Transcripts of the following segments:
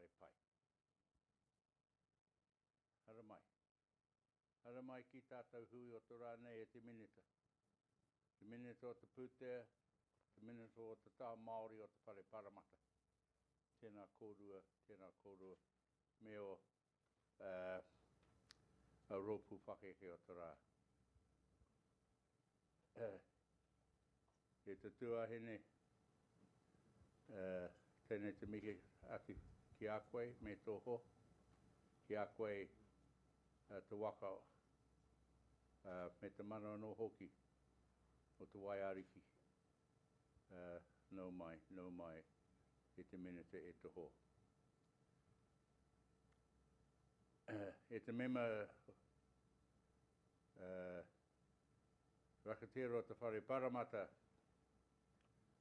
whare pai. Hara mai. Hara mai ki tātou hui o tō rānei e te minita. Te minita o te pūtea, te minita o te tā Māori o te whare paramata. Tēnā kōrua, me o a rōpū whakeke o tō rā. E te tuahine, tēnei te mihi aki ki a koe me tō ho, ki a koe te waka me te mana no hoki o te waiariki. Nau mai, e te minita e te ho. E te mema rakatero o te whare paramata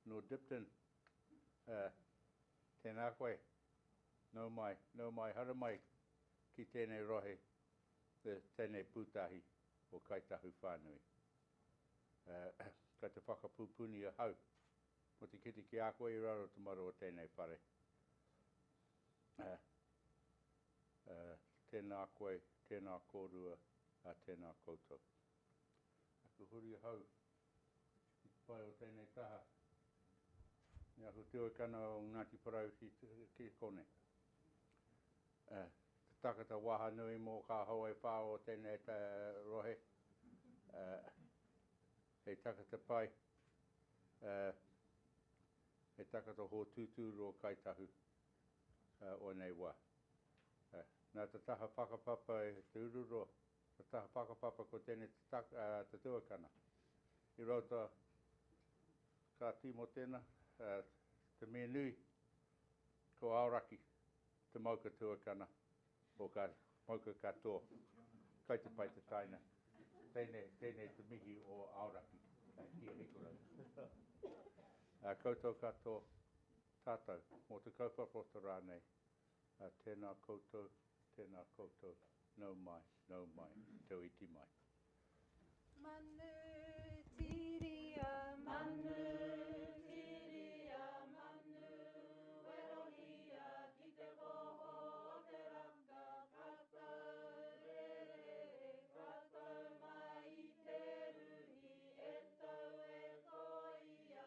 no Dipton, tēnā koe, nau mai, hara mai ki tēnei rohe, tēnei pūtahi o kai Tahu whānui. Kai te whakapūpuni a hau, mo te kiti ki a koe I raro te maro o tēnei whare. Tēnā koe, tēnā kōrua, a tēnā koutou. Aku huri hau, I pai o tēnei taha. Ni aku te oikana o Ngāti Parau ki kone. Te takata waha nui mō ka hau e whā o tēnei ta rohe. Hei takata pai. Hei takata ho tūtūro kai Tahu o nei wā. Nā te taha whakapapa e te ururo, te taha whakapapa ko tēnei te tuakana. I rauta ka timo tēnā, te mea nui, ko auraki, te mauka tuakana, o ka mauka katoa, kai te pai te taina. Tēnei te mihi o auraki, kia hikurau. Koutou katoa, tātou, mō te kaupapa o te rānei, tēnā koutou, nau mai, te iti mai. Manu tiria, manu tiria, manu werohia ki te koho o te raka, katou rere, katou mai I te ruhi, e tau e koia.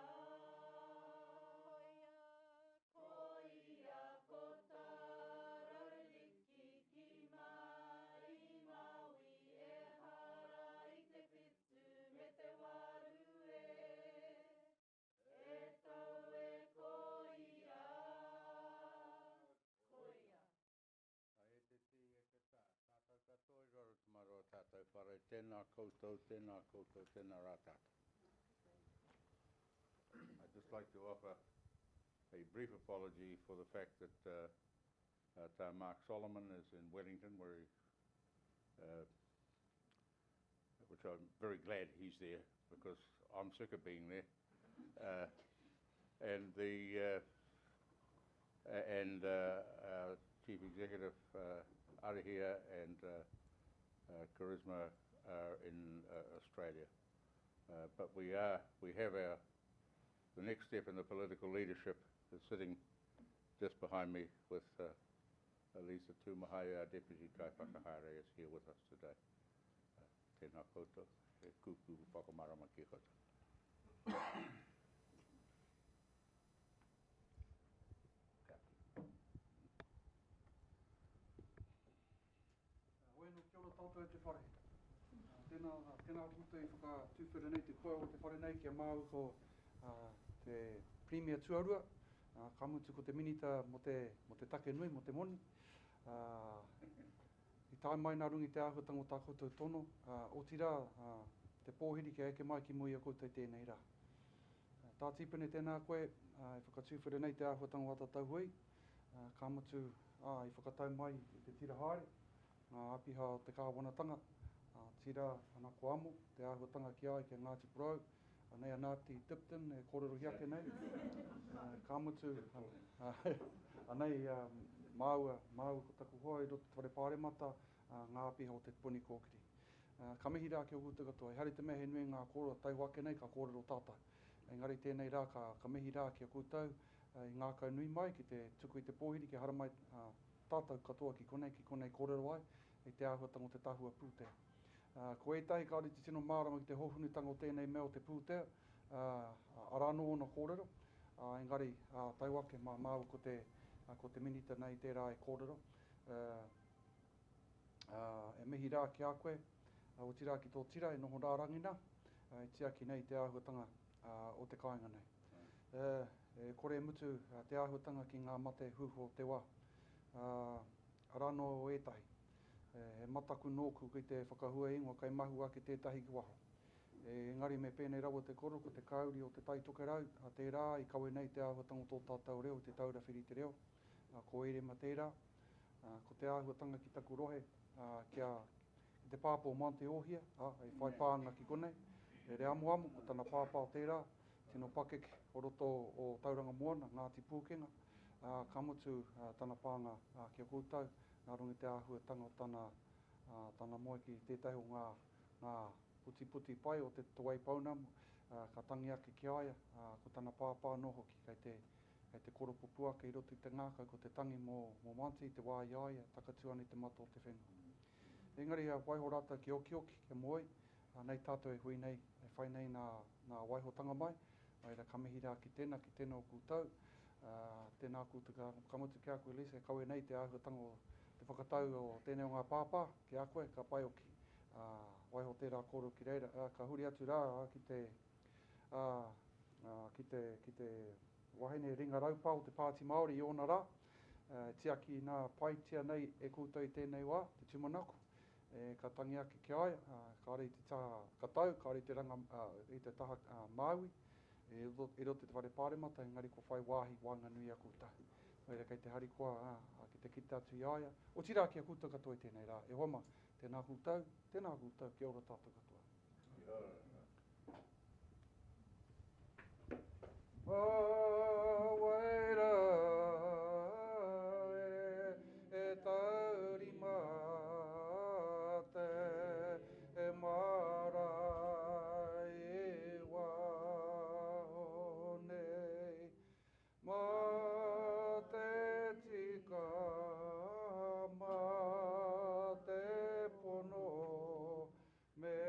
Koia, ko tā rariki ki mai Maui, e hara I te whitu me te waru e tau e koia. Koia. E te ti, e te tā, tātou katoa I raro te maro o tātou whare, tēnā koutou, tēnā rā tātou. I'd just like to offer a brief apology for the fact that Mark Solomon is in Wellington, where which I'm very glad he's there because I'm sick of being there. And our Chief Executive Arihia and Charisma are in Australia. But we have the next step in the political leadership is sitting just behind me with Lisa Tumahai, our Deputy Kai Whakahare, is here with us today. Tēnā koutou, e kuku whakamarama ki koutou. Oeno kia ora tātou e te whare. Tēnā koutou I whakatūwhera nei te koe o te whare nei kia māu ko te Premier Tuarua, ka mutu ko te minita mo te take nui, mo te moni. I tāi mai nā rungi te āhuatanga o tā koutou tono, o tira te pōhiri ki eke mai ki mui a koutou tēnei rā. Tā tipene tēnā koe, I whakatūwhera nei te āhuatanga o tātou hui, ka mutu I whakatau mai I te tira haere, ngā apiha o te kāwanatanga, tira ana ko amo, te āhuatanga ki ai ki Ngāti Parau, nei anāti Dipton, e kōrero hiake nei, ka mutu, anei māua ko taku hoa I roto te whare pāremata, ngā apiha o te puni kōkiri. Ka mihi rā ki o kūtu katoa, hari te mehe nui ngā kōrero tau ake nei, ka kōrero tātai. Engari tēnei rā, ka mihi rā ki o kūtau, I ngā kau nui mai, ki te tuku i te pōhiri, ki hara mai tātou katoa ki konei kōrero ai, i te āhuatanga o te tahua pūtea. Ko etahi kāore te tino mārama ki te hohunutanga o tēnei mea o te pūtea, arano ona kōrero, engari tau ake māu ko te minita nei tērā e kōrero. E mihi rā ki a koe, o tira ki tō tira, e noho rārangina, e tia ki nei te āhuatanga o te kāinga nei. Kore e mutu te āhuatanga ki ngā mate huho te wā. Arano o etahi. He mataku nōku ki te whakahua ingoa kai mahu ake tētahi ki waho. Engari me pēnei rawa te koro, ko te kauri o te taitoke rau, a tērā i kawe nei te āhuatanga o tō tātou reo, te taurawhiri te reo, ko ere ma tērā, ko te āhuatanga ki taku rohe, ki te pāpō Mante Ohia, e whai pānga ki konei, e re amu, ko tana pāpā tērā, tino pakeke o roto o tauranga moana, Ngāti Pūkenga, ka mutu tana pānga ki a koutou, nā rungi te āhuatanga o tana moe ki tētahi o ngā puti pai o te Waipounamu, ka tangi ake ki aia, ko tana pāpā noho ki kei te koro pupuaka i roto i te ngākau, ko te tangi mō Mante, te wā i aia, takatuani te mata o te whenua. Engari waiho rata ki oki, ke moe, nei tātou e hui nei, e whai nei nā waihotanga mai, ai ra kamihi rā ki tēnā o kūtau, tēnā kūtau ka mutu ki a koe Lisa, e kaue nei te āhuatanga o te whakatau o tēnei o ngā pāpā, ki a koe, ka pai oki, waiho tērā koro ki reira, ka huri atu rā ki te wahine ringa raupā o te Pāti Māori i ona rā, tia ki nā pai tia nei e kūtau i tēnei wā, te tūmanaku, ka tangi ake ki aia, ka rei te taha katau, ka rei te ranga i te taha Māui, i roto te whare pāremata, engari ko whai wāhi wānga nui a kūtau. Oira kei te harikoa, ki te kita atu i aia, o tira ki a kūtau katoa i tēnei rā, e wama, tēnā kūtau, kia ora tātou katoa. Kia ora. Waira e tauri mate e mara e wahonei ma te tika ma te pono me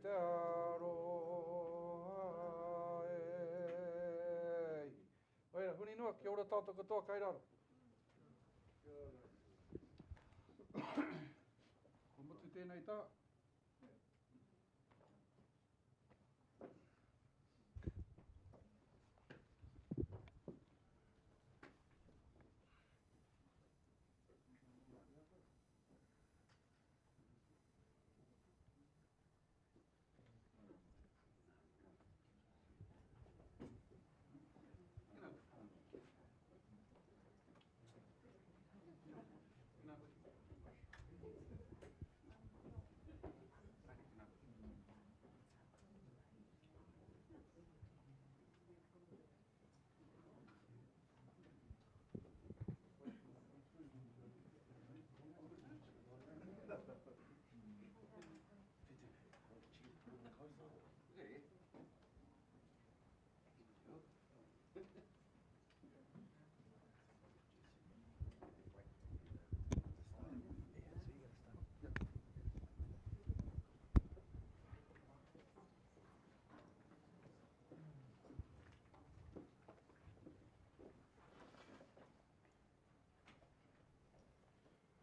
te aroha e. Oira, huni noa, kia ora tātou katoa, kai raro. Kia ora. Ko mutu tēnei tā.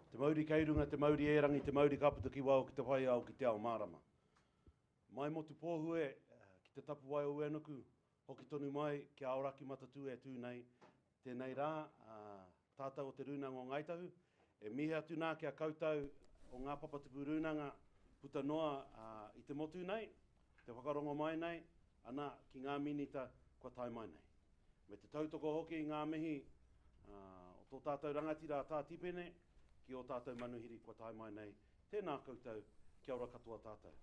Te Māori keirunga, te Māori erangi, te Māori kaputa ki wao ki te whai au ki te ao mārama. Mai mo te pōhue, ki te tapu wai o Uenuku, hoki tonu mai ki a Aoraki Matatu e tūnei. Tēnei rā, tātou o te rūnanga o Ngai Tahu, e mihi atu nā ki a koutou o ngā papatupu rūnanga puta noa i te motu nei, te whakarongo mai nei, ana ki ngā minita kua tai mai nei. Me te tautoko hoki i ngā mihi o tō tātou rangatira tā tipene, ki o tātou manuhiri kua tai mai nei. Tēnā koutou, kia ora katoa tātou.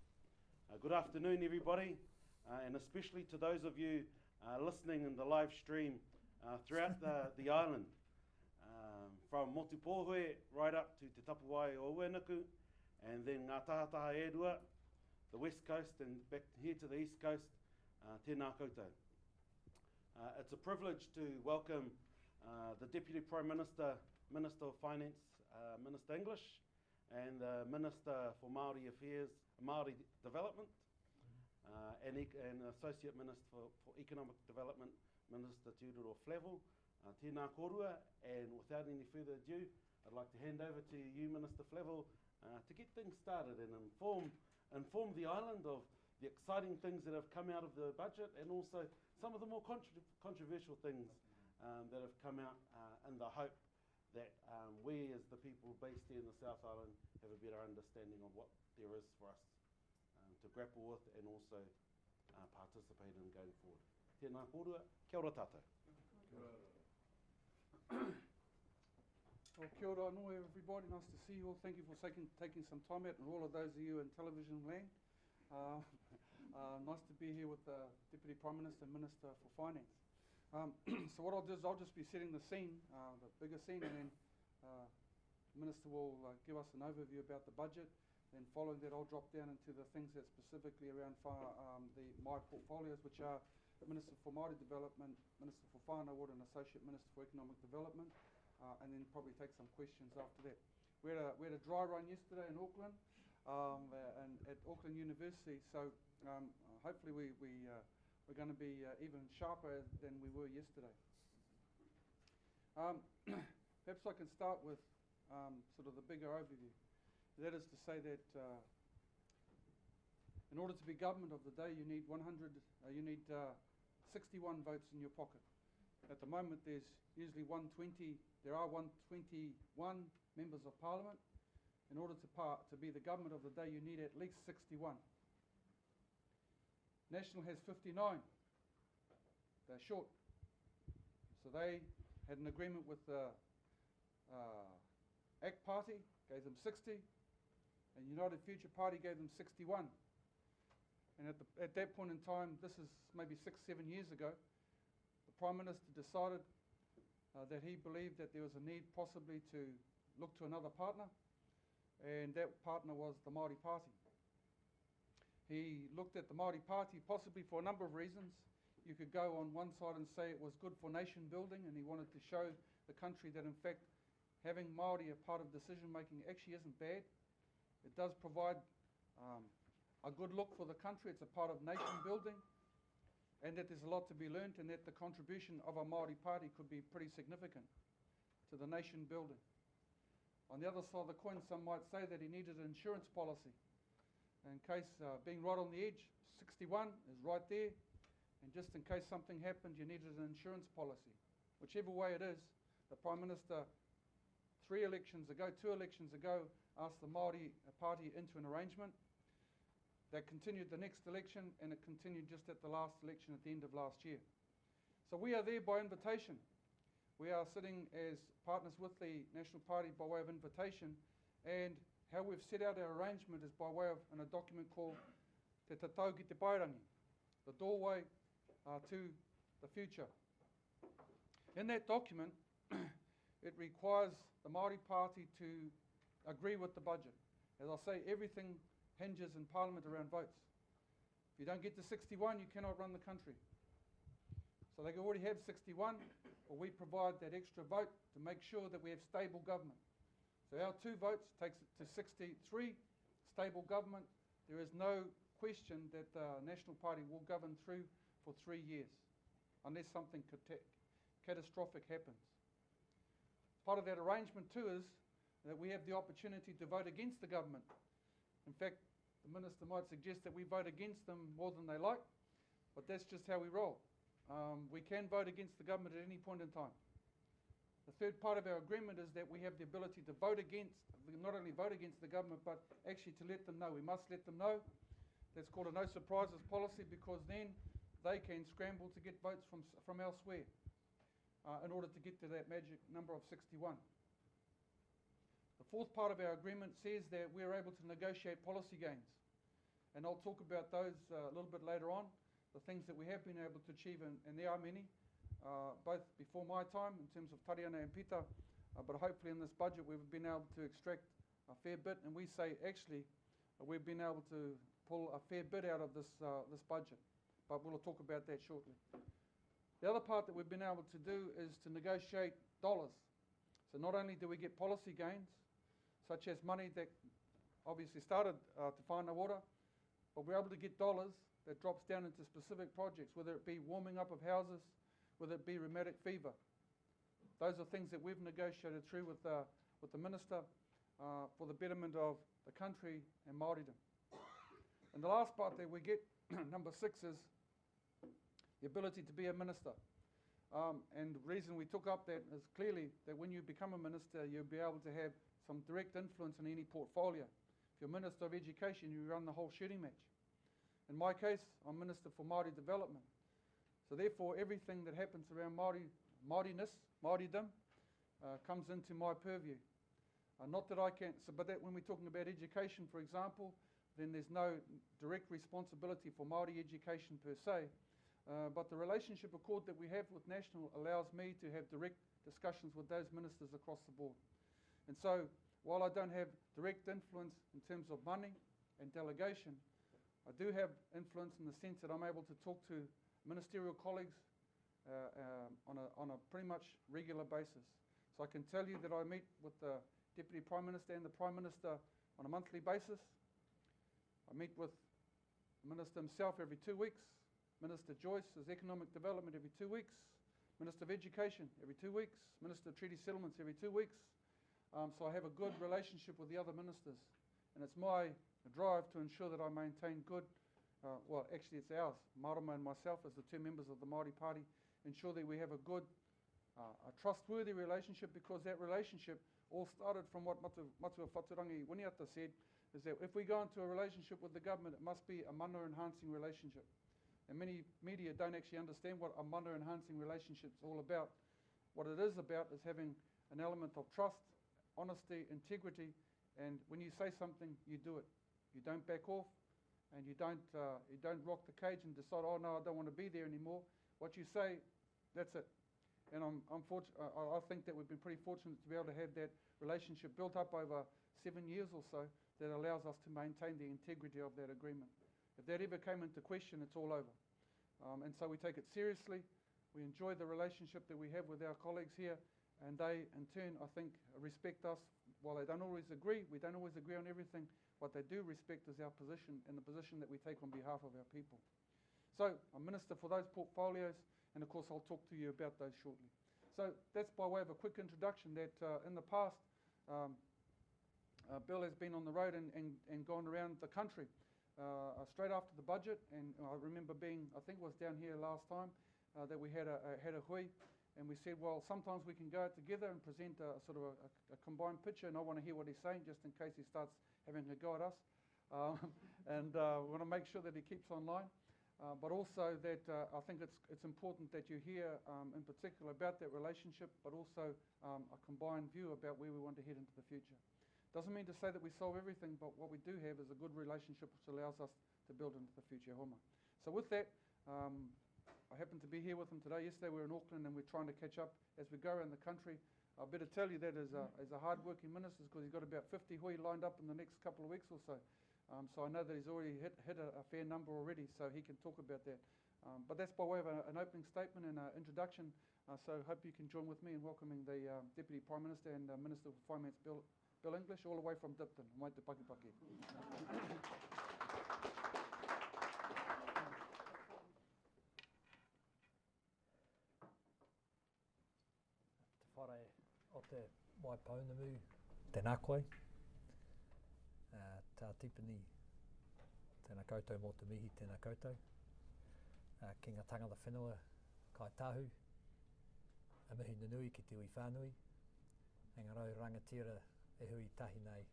Good afternoon, everybody, and especially to those of you listening in the live stream throughout the island, from Motupōhue right up to Te Tapuwai o Uenuku, and then ngā tahataha e-rua, the west coast, and back here to the east coast. Tēnā koutou. It's a privilege to welcome the Deputy Prime Minister, Minister of Finance, Minister English, and the Minister for Māori Affairs, Māori Development, and Associate Minister for Economic Development, Minister Tiururo Flevel. Tēnā korua, and without any further ado, I'd like to hand over to you, Minister Flevel, to get things started and inform the island of the exciting things that have come out of the budget, and also some of the more controversial things that have come out in the hope that we as the people based here in the South Island have a better understanding of what there is for us to grapple with and also participate in going forward. Tēnā korua, kia ora tātou. Well, kia ora anō everybody, nice to see you all. Thank you for taking some time out, and all of those of you in television land. Nice to be here with the Deputy Prime Minister and Minister for Finance. So what I'll do is I'll just be setting the scene, the bigger scene, and then the Minister will give us an overview about the budget. Then following that, I'll drop down into the things that specifically around my portfolios, which are Minister for Māori Development, Minister for Whānau and Associate Minister for Economic Development, and then probably take some questions after that. We had a dry run yesterday in Auckland, and at Auckland University, so hopefully we're going to be even sharper than we were yesterday. Perhaps I can start with sort of the bigger overview. That is to say that in order to be government of the day, you need 61 votes in your pocket. At the moment, there's usually 120. There are 121 members of Parliament. In order to be the government of the day, you need at least 61. National has 59. They're short. So they had an agreement with the ACT Party, gave them 60, and United Future Party gave them 61. And at that point in time, this is maybe 6-7 years ago, the Prime Minister decided that he believed that there was a need possibly to look to another partner, and that partner was the Māori Party. He looked at the Māori Party possibly for a number of reasons. You could go on one side and say it was good for nation building, and he wanted to show the country that in fact having Māori a part of decision making actually isn't bad. It does provide a good look for the country. It's a part of nation building, and that there's a lot to be learnt, and that the contribution of a Māori Party could be pretty significant to the nation building. On the other side of the coin, some might say that he needed an insurance policy. In case, being right on the edge, 61 is right there, and just in case something happened, you needed an insurance policy. Whichever way it is, the Prime Minister 2 elections ago, asked the Māori Party into an arrangement. That continued the next election, and it continued just at the last election at the end of last year. So we are there by invitation. We are sitting as partners with the National Party by way of invitation, and how we've set out our arrangement is by way of in a document called Te Tahu ki te Pairangi, the doorway to the future. In that document, it requires the Māori Party to agree with the budget. As I say, everything hinges in Parliament around votes. If you don't get to 61, you cannot run the country. So they already have 61, but we provide that extra vote to make sure that we have stable government. So our 2 votes takes it to 63, stable government. There is no question that the National Party will govern through for 3 years, unless something catastrophic happens. Part of that arrangement too is that we have the opportunity to vote against the government. In fact, the Minister might suggest that we vote against them more than they like, but that's just how we roll. We can vote against the government at any point in time. The third part of our agreement is that we have the ability to vote against, not only vote against the government, but actually to let them know. We must let them know. That's called a no surprises policy, because then they can scramble to get votes from elsewhere in order to get to that magic number of 61. The fourth part of our agreement says that we're able to negotiate policy gains. And I'll talk about those a little bit later on, the things that we have been able to achieve, and there are many, both before my time in terms of Tariana and Pita, but hopefully in this budget we've been able to extract a fair bit, and we say actually we've been able to pull a fair bit out of this budget, but we'll talk about that shortly. The other part that we've been able to do is to negotiate dollars. So not only do we get policy gains, such as money that obviously started to find the water, but we're able to get dollars that drops down into specific projects, whether it be warming up of houses, whether it be rheumatic fever. Those are things that we've negotiated through with the Minister for the betterment of the country and Māoridom. And the last part that we get, number 6, is the ability to be a minister. And the reason we took up that is clearly that when you become a minister, you'll be able to have some direct influence in any portfolio. If you're Minister of Education, you run the whole shooting match. In my case, I'm Minister for Māori Development. So therefore, everything that happens around Māoridom, comes into my purview. Not that I can't, but that when we're talking about education, for example, then there's no direct responsibility for Māori education per se, but the relationship accord that we have with National allows me to have direct discussions with those ministers across the board. And so, while I don't have direct influence in terms of money and delegation, I do have influence in the sense that I'm able to talk to ministerial colleagues on a pretty much regular basis. So I can tell you that I meet with the Deputy Prime Minister and the Prime Minister on a monthly basis. I meet with the Minister himself every 2 weeks. Minister Joyce is Economic Development every 2 weeks. Minister of Education every 2 weeks. Minister of Treaty Settlements every 2 weeks. So I have a good relationship with the other ministers. And it's my drive to ensure that I maintain good, well, actually it's ours, Marama and myself as the 2 members of the Māori Party, ensure that we have a good, a trustworthy relationship, because that relationship all started from what Matua Whaturangi Winiata said, is that if we go into a relationship with the government, it must be a mana-enhancing relationship. And many media don't actually understand what a mana-enhancing relationship is all about. What it is about is having an element of trust, honesty, integrity, and when you say something, you do it. You don't back off, and you don't rock the cage and decide, oh no, I don't want to be there anymore. What you say, that's it. And I think that we've been pretty fortunate to be able to have that relationship built up over 7 years or so that allows us to maintain the integrity of that agreement. If that ever came into question, it's all over. And so we take it seriously. We enjoy the relationship that we have with our colleagues here, and they, in turn, I think, respect us. While they don't always agree, we don't always agree on everything, what they do respect is our position and the position that we take on behalf of our people. So I'm Minister for those portfolios, and of course I'll talk to you about those shortly. So that's by way of a quick introduction that in the past, Bill has been on the road and gone around the country straight after the budget, and I remember being, I think it was down here last time, that we had a hui, and we said, well, sometimes we can go out together and present a sort of a combined picture, and I want to hear what he's saying just in case he starts having a go at us. And we want to make sure that he keeps online. But also that I think it's important that you hear in particular about that relationship, but also a combined view about where we want to head into the future. Doesn't mean to say that we solve everything, but what we do have is a good relationship which allows us to build into the future. Homa. So with that, I happen to be here with him today. Yesterday we were in Auckland, and we're trying to catch up as we go around the country. I better tell you that as a hard-working minister, because he's got about 50 hui lined up in the next couple of weeks or so. So I know that he's already hit a fair number already, so he can talk about that. But that's by way of an opening statement and an introduction. So I hope you can join with me in welcoming the Deputy Prime Minister and Minister for Finance, Bill English, all the way from Dipton. Mai te Pakipaki. Te whare o te Waipounamu, tēnā koe. Tā tipini, tēnā koutou mō te mihi, tēnā koutou. Ki ngā tangata whenua, kai Tahu, a mihi nunui ki te ui whānui. Engarau rangatira e hui tahi nei,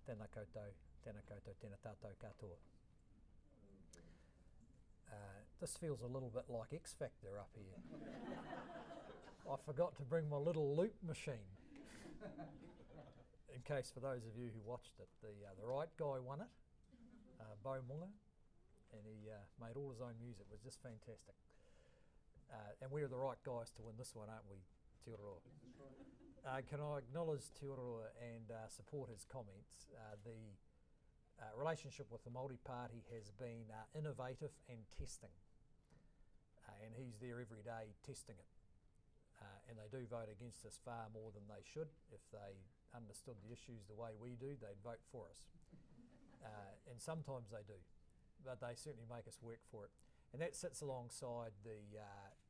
tēnā koutou, tēnā tātou katoa. This feels a little bit like X Factor up here. I forgot to bring my little loop machine. In case for those of you who watched it, the right guy won it, Bo Munga, and he made all his own music. It was just fantastic. And we're the right guys to win this one, aren't we, Te Oroa? Can I acknowledge Te Oroa and support his comments? The relationship with the Māori Party has been innovative and testing. and he's there every day testing it. And they do vote against us far more than they should. If they understood the issues the way we do, they'd vote for us. And sometimes they do, but they certainly make us work for it. And that sits alongside the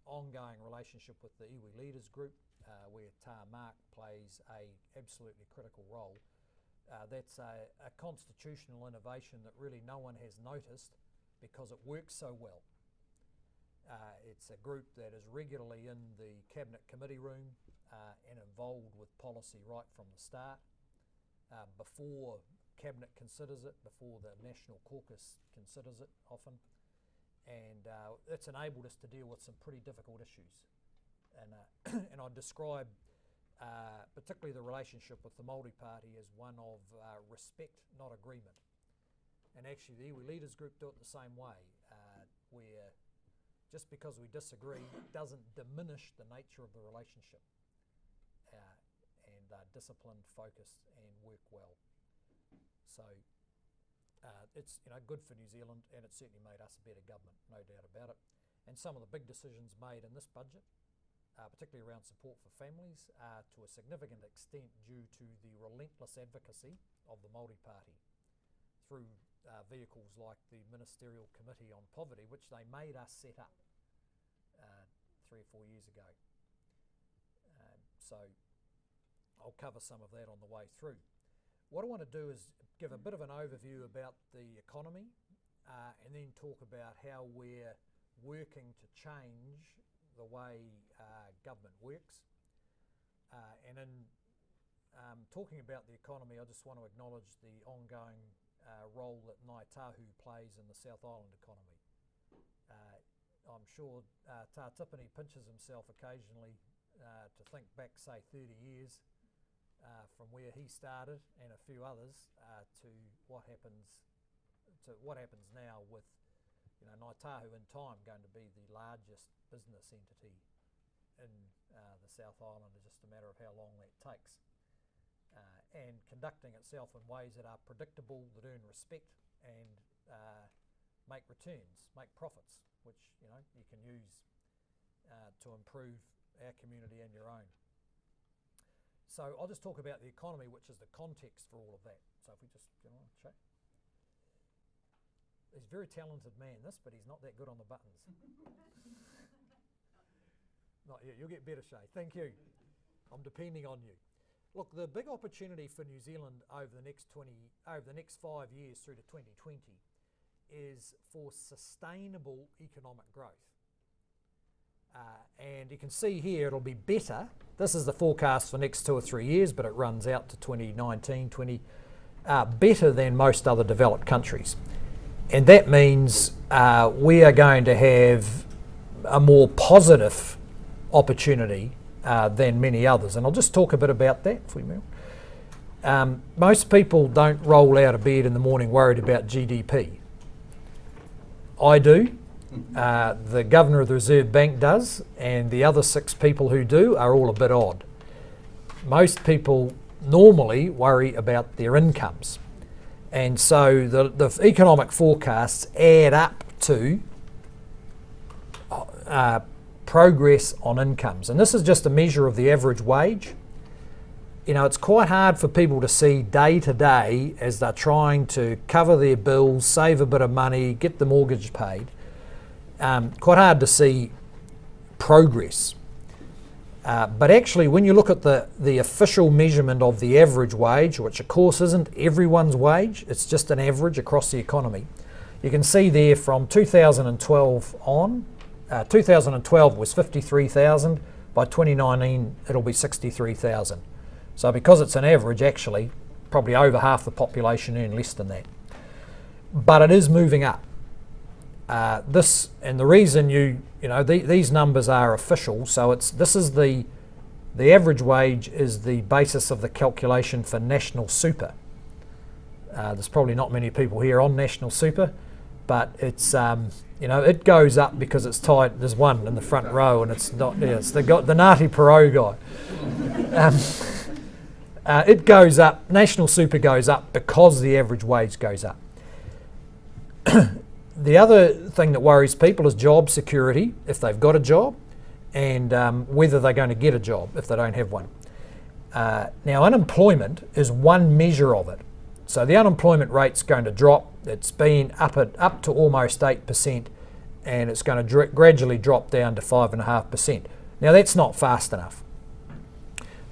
ongoing relationship with the iwi leaders group, where Tahu plays a absolutely critical role. That's a constitutional innovation that really no one has noticed because it works so well. It's a group that is regularly in the Cabinet Committee room and involved with policy right from the start, before Cabinet considers it, before the National Caucus considers it often. And it's enabled us to deal with some pretty difficult issues. And, and I'd describe particularly the relationship with the Māori Party as one of respect, not agreement. And actually the iwi leaders group do it the same way, where just because we disagree doesn't diminish the nature of the relationship, and disciplined, focused and work well. So it's good for New Zealand, and it certainly made us a better government, no doubt about it. And some of the big decisions made in this budget, particularly around support for families, are to a significant extent due to the relentless advocacy of the Māori Party through vehicles like the Ministerial Committee on Poverty, which they made us set up 3 or 4 years ago. So I'll cover some of that on the way through. What I want to do is give a bit of an overview about the economy, and then talk about how we're working to change the way government works. And in talking about the economy, I just want to acknowledge the ongoing role that Ngai Tahu plays in the South Island economy. I'm sure Tātipini pinches himself occasionally to think back, say, 30 years from where he started and a few others to what happens now with Ngai Tahu in time going to be the largest business entity in the South Island. It's just a matter of how long that takes. And conducting itself in ways that are predictable, that earn respect and make returns, make profits, which you can use to improve our community and your own. So I'll just talk about the economy, which is the context for all of that. So if we just get on, check. He's a very talented man, but he's not that good on the buttons. Not yet. You'll get better, Shay. Thank you. I'm depending on you. Look, the big opportunity for New Zealand over the next 5 years through to 2020 is for sustainable economic growth. And you can see here it'll be better. This is the forecast for the next 2 or 3 years, but it runs out to 2019, better than most other developed countries. And that means we are going to have a more positive opportunity than many others. And I'll just talk a bit about that if we move. Most people don't roll out of bed in the morning worried about GDP. I do. The Governor of the Reserve Bank does, and the other 6 people who do are all a bit odd. Most people normally worry about their incomes. And so the economic forecasts add up to progress on incomes. And this is just a measure of the average wage. It's quite hard for people to see day to day as they're trying to cover their bills, save a bit of money, get the mortgage paid. Quite hard to see progress. But actually, when you look at the official measurement of the average wage, which of course isn't everyone's wage, it's just an average across the economy, you can see there from 2012 on, 2012 was 53,000, by 2019 it'll be 63,000. So because it's an average, actually, probably over half the population earn less than that. But it is moving up. And the reason these numbers are official, so this is the average wage is the basis of the calculation for national super. There's probably not many people here on national super, but it's it goes up because it's tied. There's one in the front row, and it's not. Yeah, it's the Ngāti Porou guy. It goes up. National super goes up because the average wage goes up. The other thing that worries people is job security, if they've got a job, and whether they're going to get a job if they don't have one. Now, unemployment is one measure of it. So the unemployment rate's going to drop. It's been up to almost 8%, and it's going to gradually drop down to 5.5%. Now, that's not fast enough.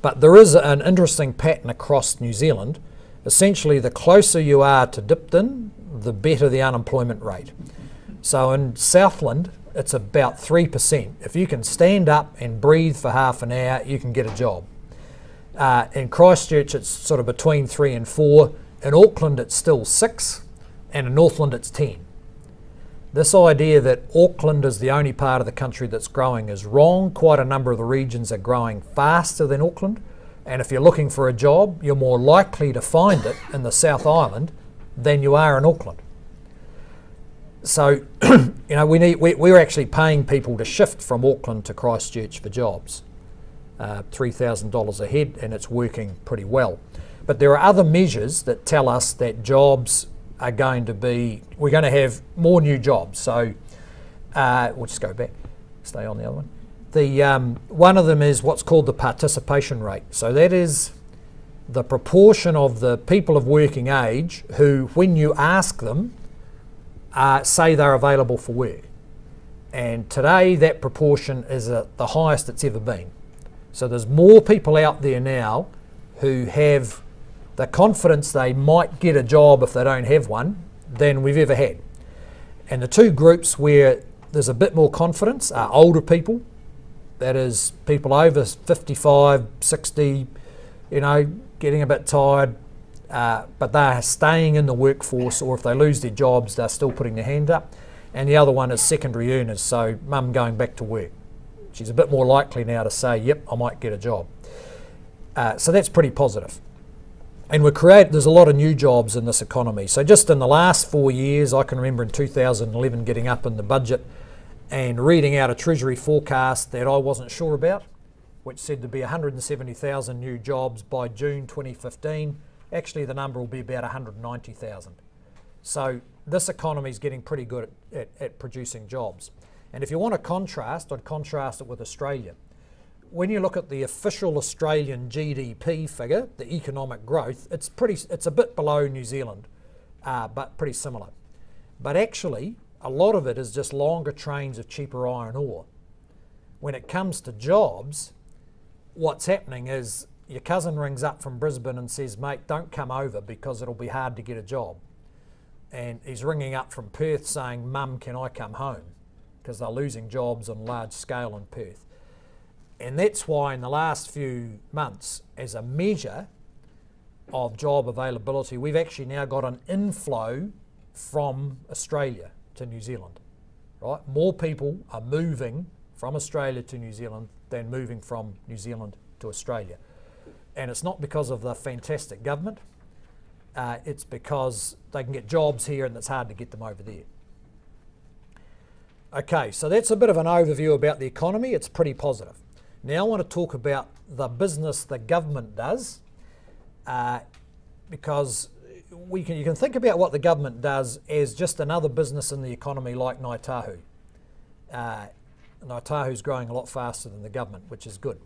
But there is an interesting pattern across New Zealand. Essentially, the closer you are to Dipton, the better the unemployment rate. So in Southland, it's about 3%. If you can stand up and breathe for half an hour, you can get a job. In Christchurch, it's sort of between 3 and 4. In Auckland, it's still 6, and in Northland, it's 10. This idea that Auckland is the only part of the country that's growing is wrong. Quite a number of the regions are growing faster than Auckland, and if you're looking for a job, you're more likely to find it in the South Island than you are in Auckland. So, we're actually paying people to shift from Auckland to Christchurch for jobs. $3,000 a head, and it's working pretty well. But there are other measures that tell us that jobs are going to be, we're going to have more new jobs. So we'll just go back, stay on the other one. One of them is what's called the participation rate. So that is the proportion of the people of working age who, when you ask them, say they're available for work. And today that proportion is at the highest it's ever been. So there's more people out there now who have the confidence they might get a job if they don't have one than we've ever had. And the two groups where there's a bit more confidence are older people, that is people over 55, 60, getting a bit tired, but they're staying in the workforce, or if they lose their jobs, they're still putting their hand up. And the other one is secondary earners, so mum going back to work. She's a bit more likely now to say, yep, I might get a job. So that's pretty positive. And there's a lot of new jobs in this economy. So just in the last 4 years, I can remember in 2011 getting up in the budget and reading out a Treasury forecast that I wasn't sure about, which said there'd be 170,000 new jobs by June 2015. Actually, the number will be about 190,000. So this economy is getting pretty good at producing jobs. And if you want a contrast, I'd contrast it with Australia. When you look at the official Australian GDP figure, the economic growth, it's a bit below New Zealand, but pretty similar. But actually, a lot of it is just longer trains of cheaper iron ore. When it comes to jobs, what's happening is your cousin rings up from Brisbane and says, mate, don't come over because it'll be hard to get a job. And he's ringing up from Perth saying, Mum, can I come home? Because they're losing jobs on a large scale in Perth. And that's why in the last few months, as a measure of job availability, we've actually now got an inflow from Australia to New Zealand, right? More people are moving from Australia to New Zealand than moving from New Zealand to Australia. And it's not because of the fantastic government, it's because they can get jobs here and it's hard to get them over there. Okay, so that's a bit of an overview about the economy. It's pretty positive. Now I want to talk about the business the government does, because you can think about what the government does as just another business in the economy like Ngāi Tahu. Ngāi Tahu's growing a lot faster than the government, which is good.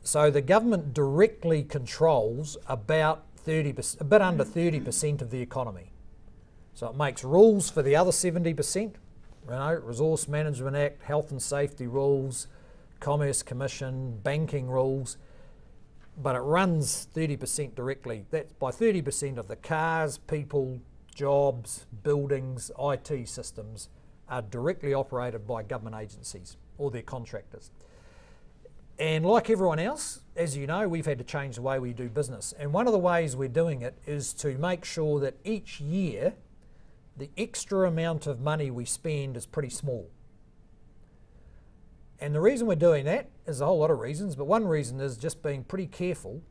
So the government directly controls about 30%, a bit under 30% of the economy. So it makes rules for the other 70%, Resource Management Act, health and safety rules, Commerce Commission, banking rules, but it runs 30% directly. That's by 30% of the cars, people, jobs, buildings, IT systems are directly operated by government agencies or their contractors. And like everyone else, as you know, we've had to change the way we do business. And one of the ways we're doing it is to make sure that each year the extra amount of money we spend is pretty small. And the reason we're doing that is a whole lot of reasons, but one reason is just being pretty careful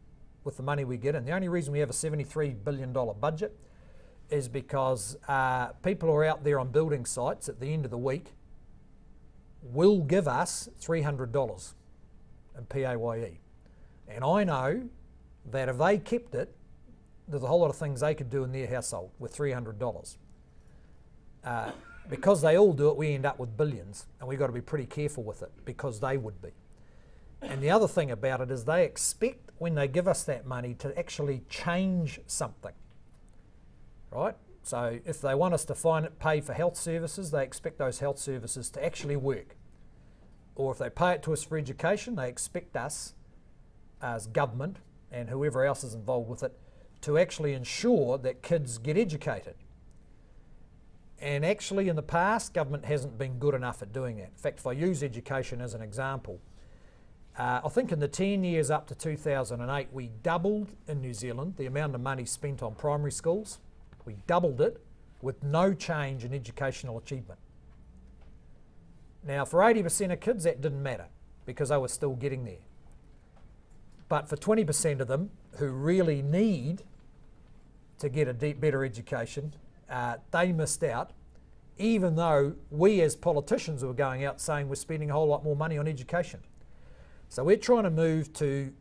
with the money we get in. The only reason we have a $73 billion budget is because people who are out there on building sites at the end of the week will give us $300 in PAYE. And I know that if they kept it, there's a whole lot of things they could do in their household with $300. because they all do it, we end up with billions, and we've got to be pretty careful with it because they would be. And the other thing about it is they expect when they give us that money to actually change something, right? So if they want us to pay for health services, they expect those health services to actually work. Or if they pay it to us for education, they expect us as government and whoever else is involved with it to actually ensure that kids get educated. And actually in the past, government hasn't been good enough at doing that. In fact, if I use education as an example, I think in the 10 years up to 2008, we doubled in New Zealand the amount of money spent on primary schools. We doubled it with no change in educational achievement. Now, for 80% of kids, that didn't matter because they were still getting there. But for 20% of them who really need to get a better education, they missed out, even though we as politicians were going out saying we're spending a whole lot more money on education. So we're trying to move to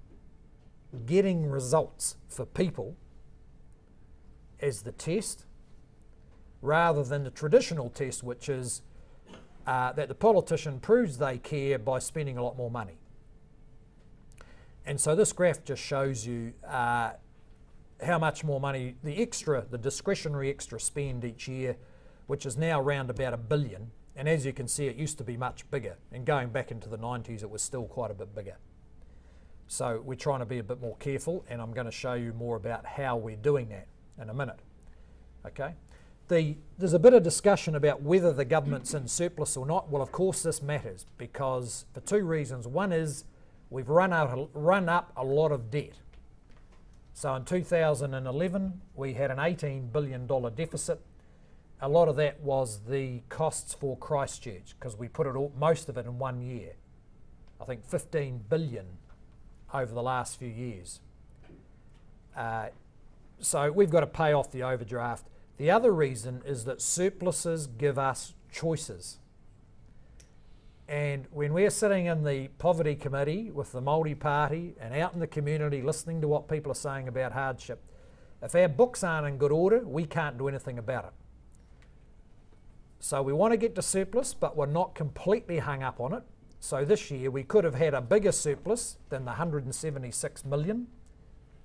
getting results for people as the test, rather than the traditional test, which is that the politician proves they care by spending a lot more money. And so this graph just shows you how much more money, the discretionary extra spend each year, which is now around about $1 billion. And as you can see, it used to be much bigger. And going back into the 90s, it was still quite a bit bigger. So we're trying to be a bit more careful, and I'm going to show you more about how we're doing that in a minute. Okay? There's a bit of discussion about whether the government's in surplus or not. Well, of course this matters because for two reasons. One is we've run up a lot of debt. So in 2011, we had an $18 billion deficit. A lot of that was the costs for Christchurch because we put most of it in 1 year. I think 15 billion over the last few years. So we've got to pay off the overdraft. The other reason is that surpluses give us choices. And when we're sitting in the poverty committee with the Māori Party and out in the community listening to what people are saying about hardship, if our books aren't in good order, we can't do anything about it. So we want to get to surplus, but we're not completely hung up on it. So this year we could have had a bigger surplus than the 176 million,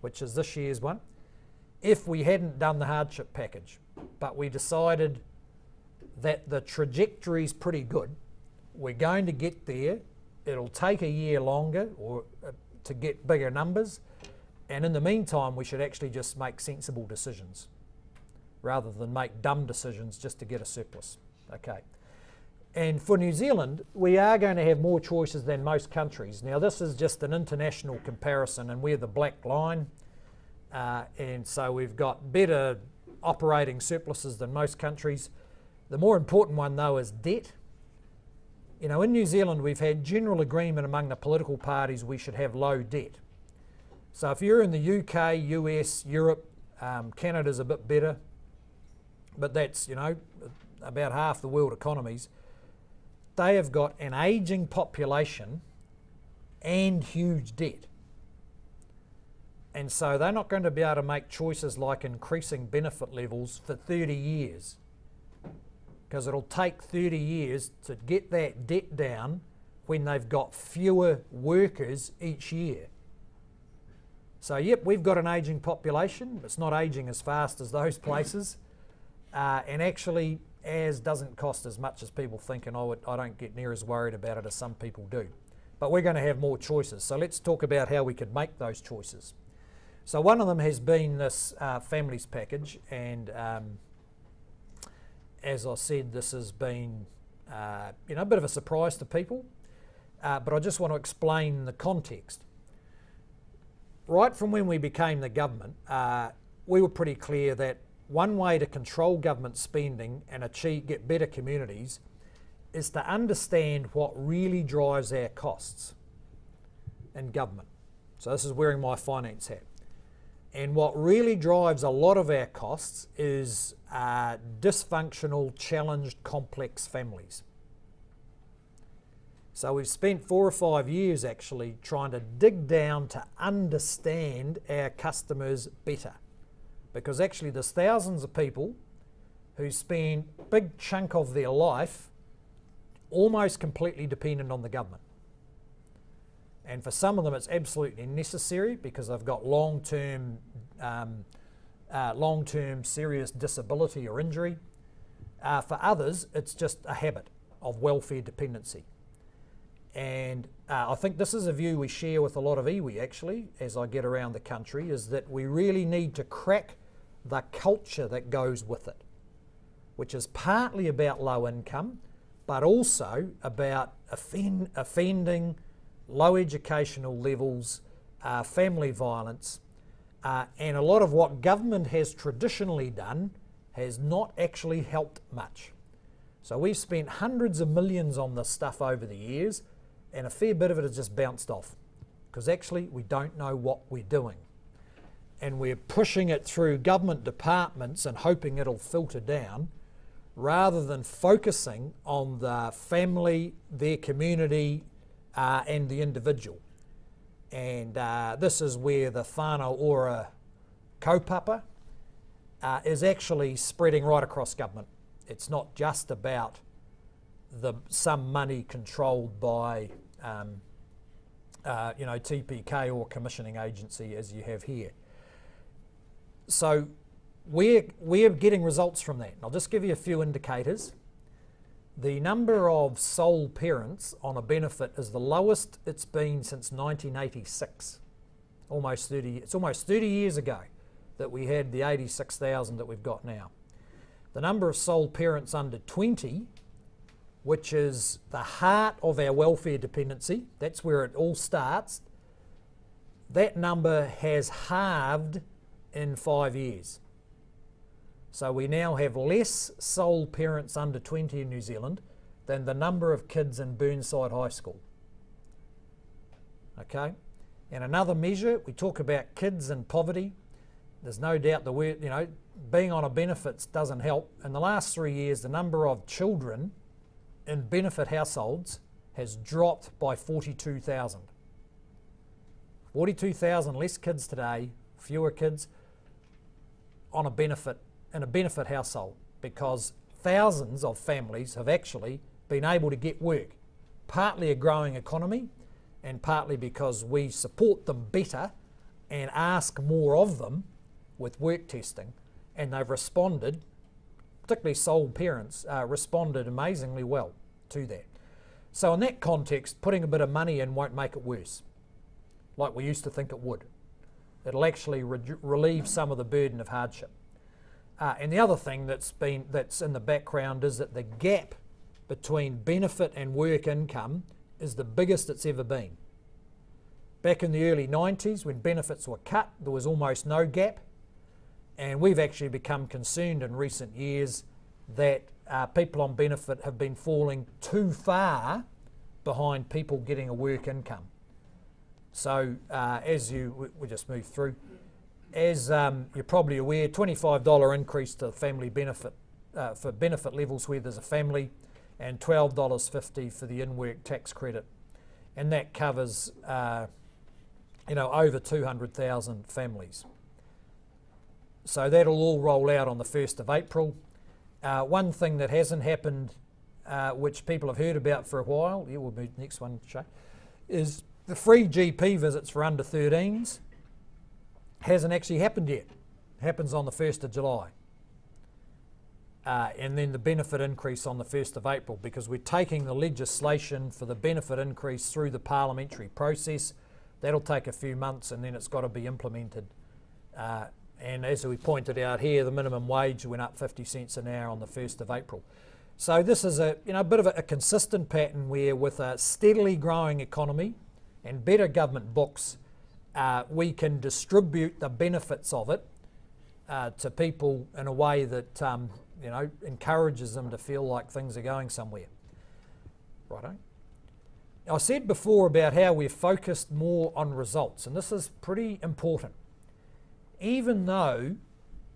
which is this year's one, if we hadn't done the hardship package. But we decided that the trajectory is pretty good. We're going to get there. It'll take a year longer to get bigger numbers. And in the meantime, we should actually just make sensible decisions rather than make dumb decisions just to get a surplus. Okay. And for New Zealand, we are going to have more choices than most countries. Now, this is just an international comparison, and we're the black line. And so we've got better operating surpluses than most countries. The more important one, though, is debt. You know, in New Zealand, we've had general agreement among the political parties we should have low debt. So if you're in the UK, US, Europe, Canada's a bit better, but that's, you know, about half the world economies. They have got an ageing population and huge debt. And so they're not going to be able to make choices like increasing benefit levels for 30 years. Because it'll take 30 years to get that debt down when they've got fewer workers each year. So yep, we've got an ageing population. It's not ageing as fast as those places. And actually, as doesn't cost as much as people think, and I don't get near as worried about it as some people do. But we're going to have more choices. So let's talk about how we could make those choices. So one of them has been this families package, and as I said, this has been you know, a bit of a surprise to people, but I just want to explain the context. Right from when we became the government, we were pretty clear that one way to control government spending and get better communities is to understand what really drives our costs in government. So this is wearing my finance hat. And what really drives a lot of our costs is dysfunctional, challenged, complex families. So we've spent 4 or 5 years actually trying to dig down to understand our customers better. Because actually there's thousands of people who spend a big chunk of their life almost completely dependent on the government. And for some of them it's absolutely necessary because they've got long-term serious disability or injury. For others, it's just a habit of welfare dependency. And I think this is a view we share with a lot of iwi actually, as I get around the country, is that we really need to crack the culture that goes with it, which is partly about low income, but also about offending, low educational levels, family violence, and a lot of what government has traditionally done has not actually helped much. So we've spent hundreds of millions on this stuff over the years, and a fair bit of it has just bounced off, because actually we don't know what we're doing. And we're pushing it through government departments and hoping it'll filter down, rather than focusing on the family, their community, and the individual. And this is where the whānau ora kaupapa is actually spreading right across government. It's not just about some money controlled by TPK or commissioning agency as you have here. So we're getting results from that. I'll just give you a few indicators. The number of sole parents on a benefit is the lowest it's been since 1986. It's almost 30 years ago that we had the 86,000 that we've got now. The number of sole parents under 20, which is the heart of our welfare dependency, that's where it all starts, that number has halved in 5 years. So we now have less sole parents under 20 in New Zealand than the number of kids in Burnside High School. Okay? And another measure, we talk about kids and poverty. There's no doubt being on a benefits doesn't help. In the last 3 years, the number of children in benefit households has dropped by 42,000. 42,000 less kids today, fewer kids on a benefit in a benefit household, because thousands of families have actually been able to get work, partly a growing economy and partly because we support them better and ask more of them with work testing, and they've responded, particularly sole parents, responded amazingly well to that. So in that context, putting a bit of money in won't make it worse, like we used to think it would. It'll actually relieve some of the burden of hardship. And the other thing that's in the background is that the gap between benefit and work income is the biggest it's ever been. Back in the early 90s, when benefits were cut, there was almost no gap. And we've actually become concerned in recent years that people on benefit have been falling too far behind people getting a work income. So we just move through. As you're probably aware, $25 increase to family benefit for benefit levels where there's a family, and $12.50 for the in-work tax credit. And that covers over 200,000 families. So that'll all roll out on the 1st of April. One thing that hasn't happened, which people have heard about for a while, we'll move to the next one, Shay, is the free GP visits for under 13s. Hasn't actually happened yet. It happens on the 1st of July. And then the benefit increase on the 1st of April, because we're taking the legislation for the benefit increase through the parliamentary process. That'll take a few months and then it's got to be implemented. And as we pointed out here, the minimum wage went up 50 cents an hour on the 1st of April. So this is a bit of a consistent pattern where, with a steadily growing economy and better government books, we can distribute the benefits of it to people in a way that encourages them to feel like things are going somewhere. Righto. I said before about how we've focused more on results, and this is pretty important. Even though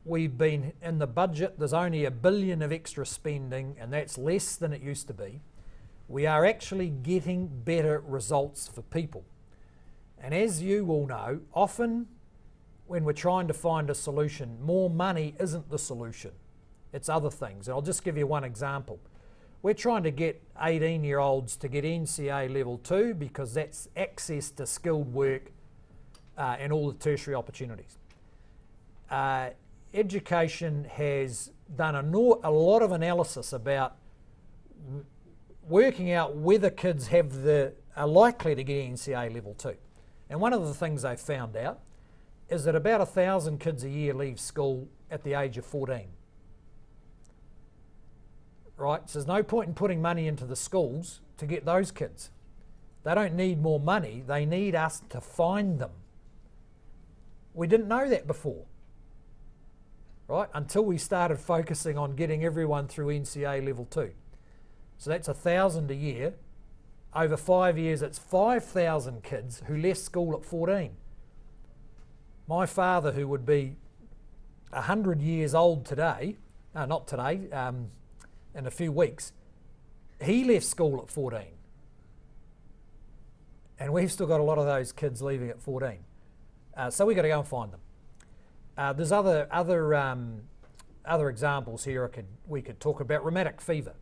we've been in the budget, there's only $1 billion of extra spending, and that's less than it used to be, we are actually getting better results for people. And as you all know, often when we're trying to find a solution, more money isn't the solution. It's other things. And I'll just give you one example. We're trying to get 18-year-olds to get NCA level 2 because that's access to skilled work and all the tertiary opportunities. Education has done a lot of analysis about working out whether kids are likely to get NCA level 2. And one of the things they found out is that about 1,000 kids a year leave school at the age of 14. Right? So there's no point in putting money into the schools to get those kids. They don't need more money, they need us to find them. We didn't know that before, right? Until we started focusing on getting everyone through NCA level 2. So that's 1,000 a year. Over 5 years, it's 5,000 kids who left school at 14. My father, who would be 100 years old today, not today, in a few weeks, he left school at 14. And we've still got a lot of those kids leaving at 14. So we've got to go and find them. There's other examples here we could talk about. Rheumatic fever.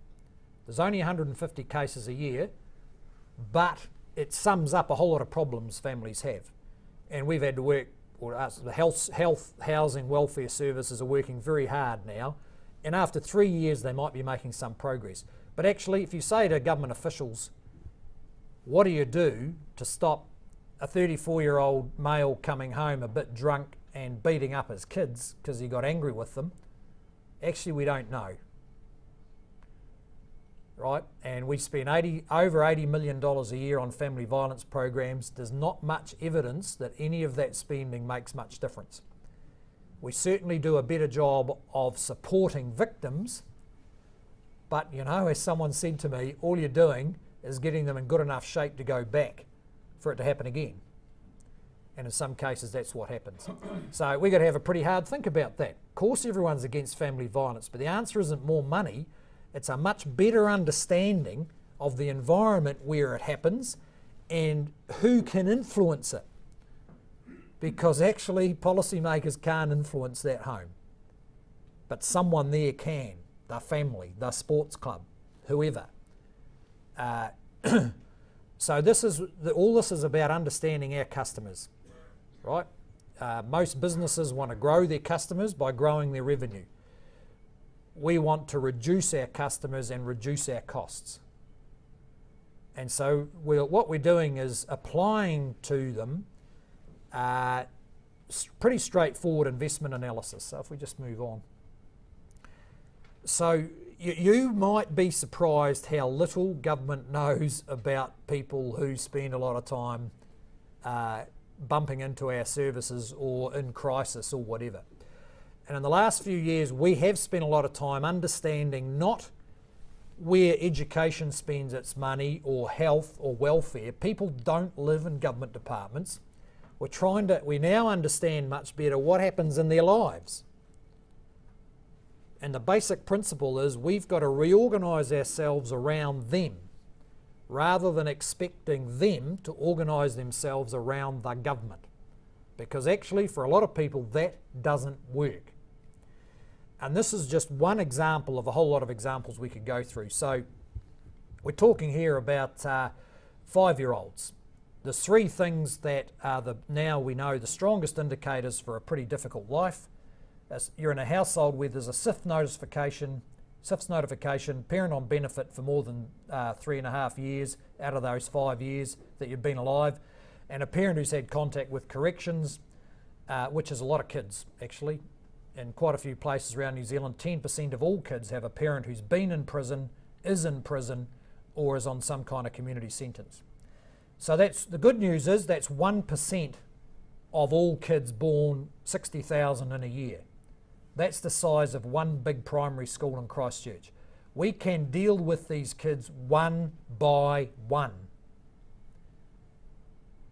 There's only 150 cases a year, but it sums up a whole lot of problems families have. And we've had to work, or the health, housing, welfare services are working very hard now. And after 3 years, they might be making some progress. But actually, if you say to government officials, what do you do to stop a 34-year-old male coming home a bit drunk and beating up his kids because he got angry with them? Actually, we don't know. Right? And we spend over $80 million a year on family violence programs. There's not much evidence that any of that spending makes much difference. We certainly do a better job of supporting victims, but you know, as someone said to me, all you're doing is getting them in good enough shape to go back for it to happen again. And in some cases, that's what happens. So we've got to have a pretty hard think about that. Of course, everyone's against family violence, but the answer isn't more money. It's a much better understanding of the environment where it happens and who can influence it. Because actually, policymakers can't influence that home. But someone there can, the family, the sports club, whoever. So all this is about understanding our customers, right? Most businesses want to grow their customers by growing their revenue. We want to reduce our customers and reduce our costs. And so what we're doing is applying to them pretty straightforward investment analysis. So if we just move on. So you might be surprised how little government knows about people who spend a lot of time bumping into our services or in crisis or whatever. And in the last few years, we have spent a lot of time understanding not where education spends its money or health or welfare. People don't live in government departments. We now understand much better what happens in their lives. And the basic principle is we've got to reorganise ourselves around them rather than expecting them to organise themselves around the government. Because actually, for a lot of people, that doesn't work. And this is just one example of a whole lot of examples we could go through. So we're talking here about 5-year-olds. There's 3 things that are now we know the strongest indicators for a pretty difficult life. You're in a household where there's a SIFT notification, parent on benefit for more than 3.5 years out of those 5 years that you've been alive, and a parent who's had contact with corrections, which is a lot of kids actually. In quite a few places around New Zealand, 10% of all kids have a parent who's been in prison, is in prison, or is on some kind of community sentence. So the good news is that's 1% of all kids born, 60,000 in a year. That's the size of one big primary school in Christchurch. We can deal with these kids one by one.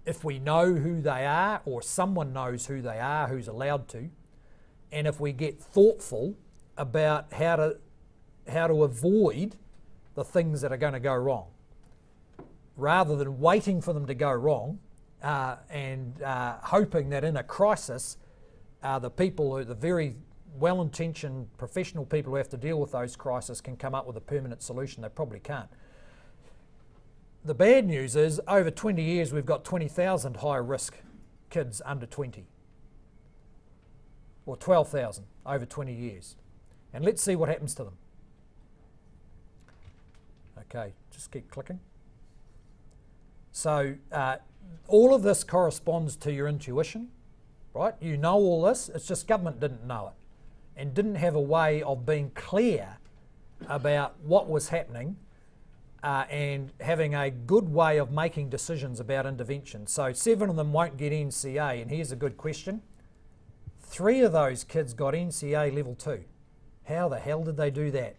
If we know who they are, or someone knows who they are, who's allowed to, and if we get thoughtful about how to avoid the things that are going to go wrong, rather than waiting for them to go wrong and hoping that in a crisis, the well-intentioned professional people who have to deal with those crises can come up with a permanent solution. They probably can't. The bad news is, over 20 years, we've got 20,000 high-risk kids under 20. Or 12,000 over 20 years. And let's see what happens to them. Okay, just keep clicking. So all of this corresponds to your intuition, right? You know all this, it's just government didn't know it and didn't have a way of being clear about what was happening and having a good way of making decisions about intervention. So 7 of them won't get NCA, and here's a good question. 3 of those kids got NCA level 2. How the hell did they do that?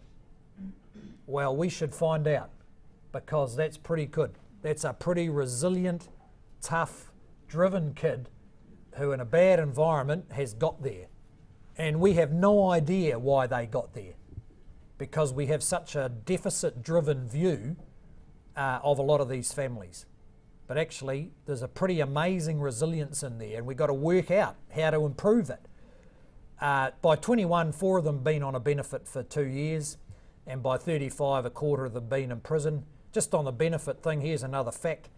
Well, we should find out, because that's pretty good. That's a pretty resilient, tough, driven kid who in a bad environment has got there. And we have no idea why they got there, because we have such a deficit-driven view of a lot of these families. But actually, there's a pretty amazing resilience in there, and we've got to work out how to improve it. By 21, 4 of them been on a benefit for 2 years, and by 35, a quarter of them been in prison. Just on the benefit thing, here's another fact.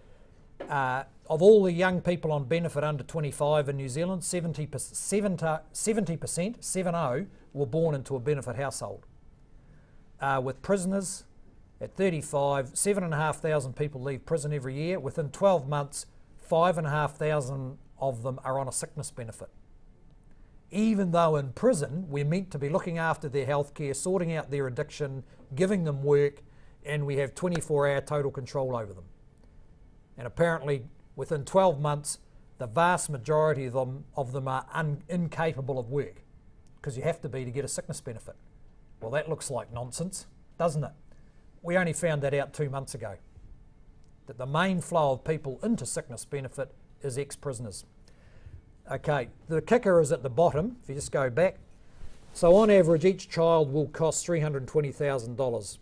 Of all the young people on benefit under 25 in New Zealand, 70%, 70, were born into a benefit household. With prisoners, at 35, 7,500 people leave prison every year. Within 12 months, 5,500 of them are on a sickness benefit. Even though in prison, we're meant to be looking after their health care, sorting out their addiction, giving them work, and we have 24-hour total control over them. And apparently, within 12 months, the vast majority of them are incapable of work, because you have to be to get a sickness benefit. Well, that looks like nonsense, doesn't it? We only found that out 2 months ago, that the main flow of people into sickness benefit is ex-prisoners. Okay, the kicker is at the bottom, if you just go back. So on average, each child will cost $320,000,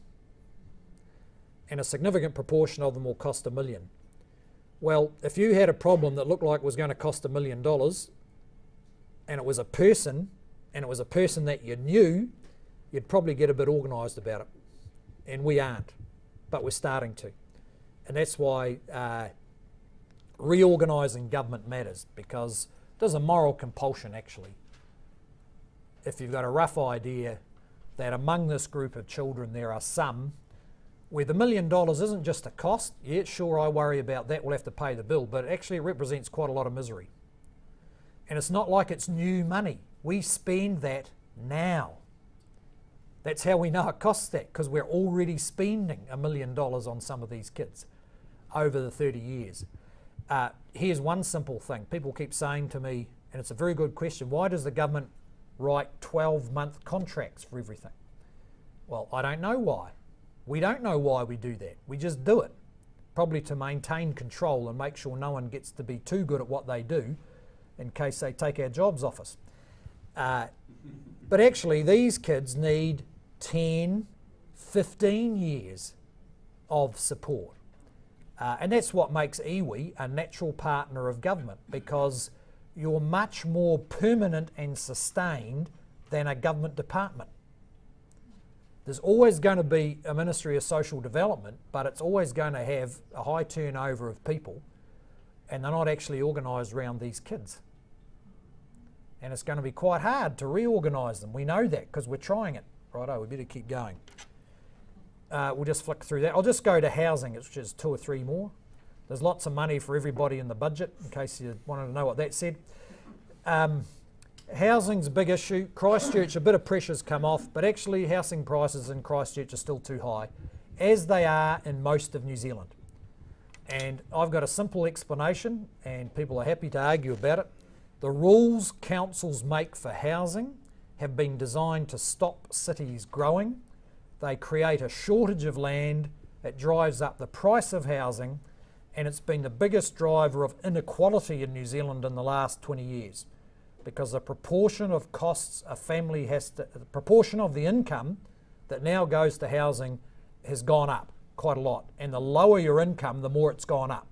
and a significant proportion of them will cost $1 million. Well, if you had a problem that looked like it was going to cost $1 million, and it was a person that you knew, you'd probably get a bit organised about it. And we aren't, but we're starting to. And that's why reorganising government matters, because there's a moral compulsion, actually. If you've got a rough idea that among this group of children there are some where the $1 million isn't just a cost. Yeah, sure, I worry about that, we'll have to pay the bill, but actually it represents quite a lot of misery. And it's not like it's new money. We spend that now. That's how we know it costs that, because we're already spending $1 million on some of these kids over the 30 years. Here's one simple thing. People keep saying to me, and it's a very good question, why does the government write 12-month contracts for everything? Well, I don't know why. We don't know why we do that. We just do it, probably to maintain control and make sure no one gets to be too good at what they do in case they take our jobs off us. But actually, these kids need 10, 15 years of support. And that's what makes iwi a natural partner of government, because you're much more permanent and sustained than a government department. There's always going to be a Ministry of Social Development, but it's always going to have a high turnover of people, and they're not actually organised around these kids. And it's going to be quite hard to reorganise them. We know that because we're trying it. Righto, we better keep going. We'll just flick through that. I'll just go to housing, which is 2 or 3 more. There's lots of money for everybody in the budget, in case you wanted to know what that said. Housing's a big issue. Christchurch, a bit of pressure's come off, but actually housing prices in Christchurch are still too high, as they are in most of New Zealand. And I've got a simple explanation, and people are happy to argue about it. The rules councils make for housing have been designed to stop cities growing. They create a shortage of land, it drives up the price of housing, and it's been the biggest driver of inequality in New Zealand in the last 20 years. Because the proportion of costs a family has to, the proportion of the income that now goes to housing has gone up quite a lot. And the lower your income, the more it's gone up.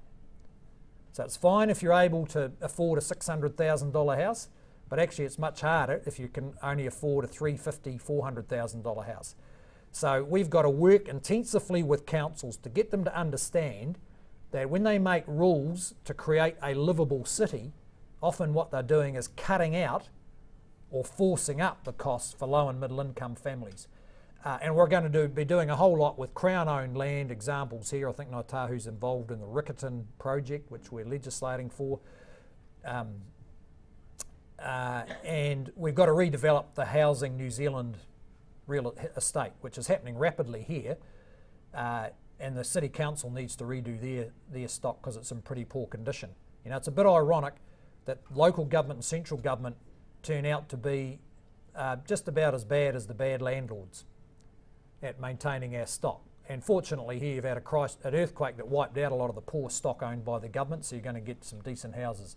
So it's fine if you're able to afford a $600,000 house, But actually it's much harder if you can only afford a $350,000, $400,000 house. So we've got to work intensively with councils to get them to understand that when they make rules to create a livable city, often what they're doing is cutting out or forcing up the costs for low and middle income families. And we're going to be doing a whole lot with Crown-owned land examples here. I think Ngāi Tahu's involved in the Riccarton project, which we're legislating for. And we've got to redevelop the Housing New Zealand real estate, which is happening rapidly here. And the City Council needs to redo their stock because it's in pretty poor condition. You know, it's a bit ironic that local government and central government turn out to be just about as bad as the bad landlords at maintaining our stock. And fortunately here you've had an earthquake that wiped out a lot of the poor stock owned by the government, so you're going to get some decent houses.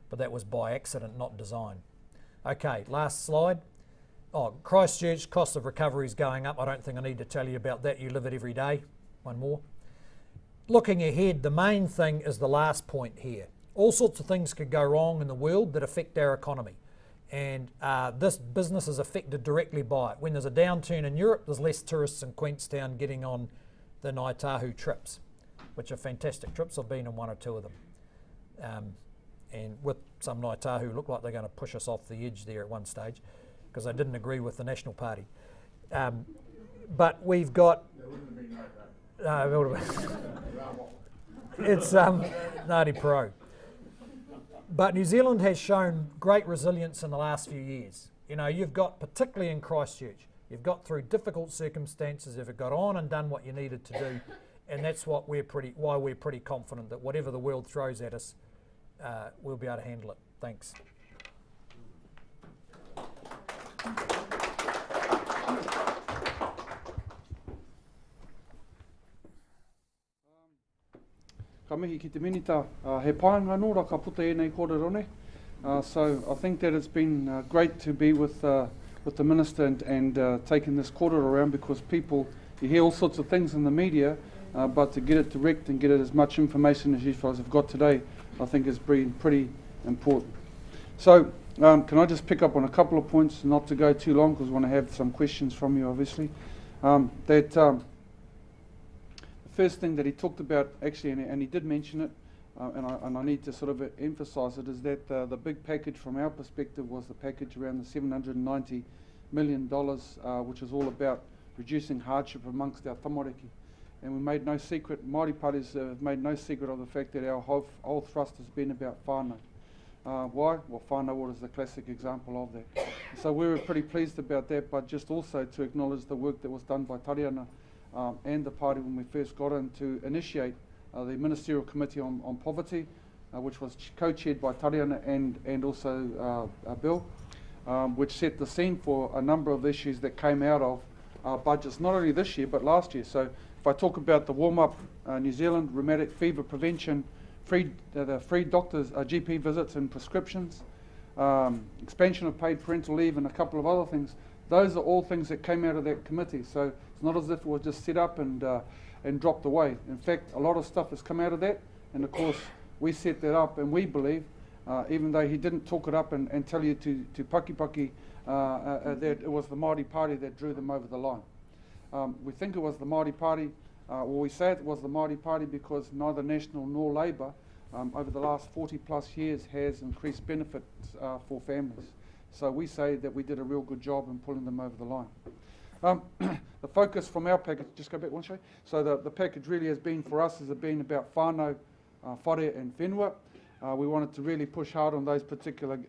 But that was by accident, not design. Okay, last slide. Oh, Christchurch, cost of recovery is going up. I don't think I need to tell you about that. You live it every day. One more. Looking ahead, the main thing is the last point here. All sorts of things could go wrong in the world that affect our economy. And this business is affected directly by it. When there's a downturn in Europe, there's less tourists in Queenstown getting on the Ngāi Tahu trips, which are fantastic trips. I've been on one or two of them. And with some Ngāi Tahu look like they're going to push us off the edge there at one stage because they didn't agree with the National Party. But we've got... It's Ngāti Pro. But New Zealand has shown great resilience in the last few years. You know, you've got, particularly in Christchurch, you've got through difficult circumstances, you've got on and done what you needed to do, and that's what why we're pretty confident that whatever the world throws at us, we'll be able to handle it. Thanks. Ka mihi ki te minita, he pāinga nō raka puta e nei kōrero ne. So I think that it's been great to be with the Minister and taking this kōrero around, because people, you hear all sorts of things in the media, but to get it direct and get it as much information as you guys have got today, I think has been pretty important. So can I just pick up on a couple of points, not to go too long because I want to have some questions from you obviously. The first thing that he talked about actually, and he did mention it, and I need to sort of emphasise it, is that the big package from our perspective was the package around the $790 million, which is all about reducing hardship amongst our tamariki. And we made no secret, Māori parties have made no secret of the fact that our whole thrust has been about whānau. Why? Well, whānau water is the classic example of that. So we were pretty pleased about that, but just also to acknowledge the work that was done by Tariana and the party when we first got in to initiate the Ministerial Committee on Poverty, which was co-chaired by Tariana and also Bill, which set the scene for a number of issues that came out of our budgets, not only this year but last year. So if I talk about the warm-up New Zealand rheumatic fever prevention, the free doctors, GP visits and prescriptions, expansion of paid parental leave and a couple of other things, those are all things that came out of that committee. So it's not as if it was just set up and dropped away. In fact, a lot of stuff has come out of that, and of course we set that up, and we believe, even though he didn't talk it up and tell you to paki that it was the Māori Party that drew them over the line. We think it was the Māori Party, or we say it was the Māori Party because neither National nor Labour over the last 40 plus years has increased benefits for families. So we say that we did a real good job in pulling them over the line. The focus from our package, just go back one show. So the package really has been for us, has been about whānau, whare and whenua. We wanted to really push hard on those particular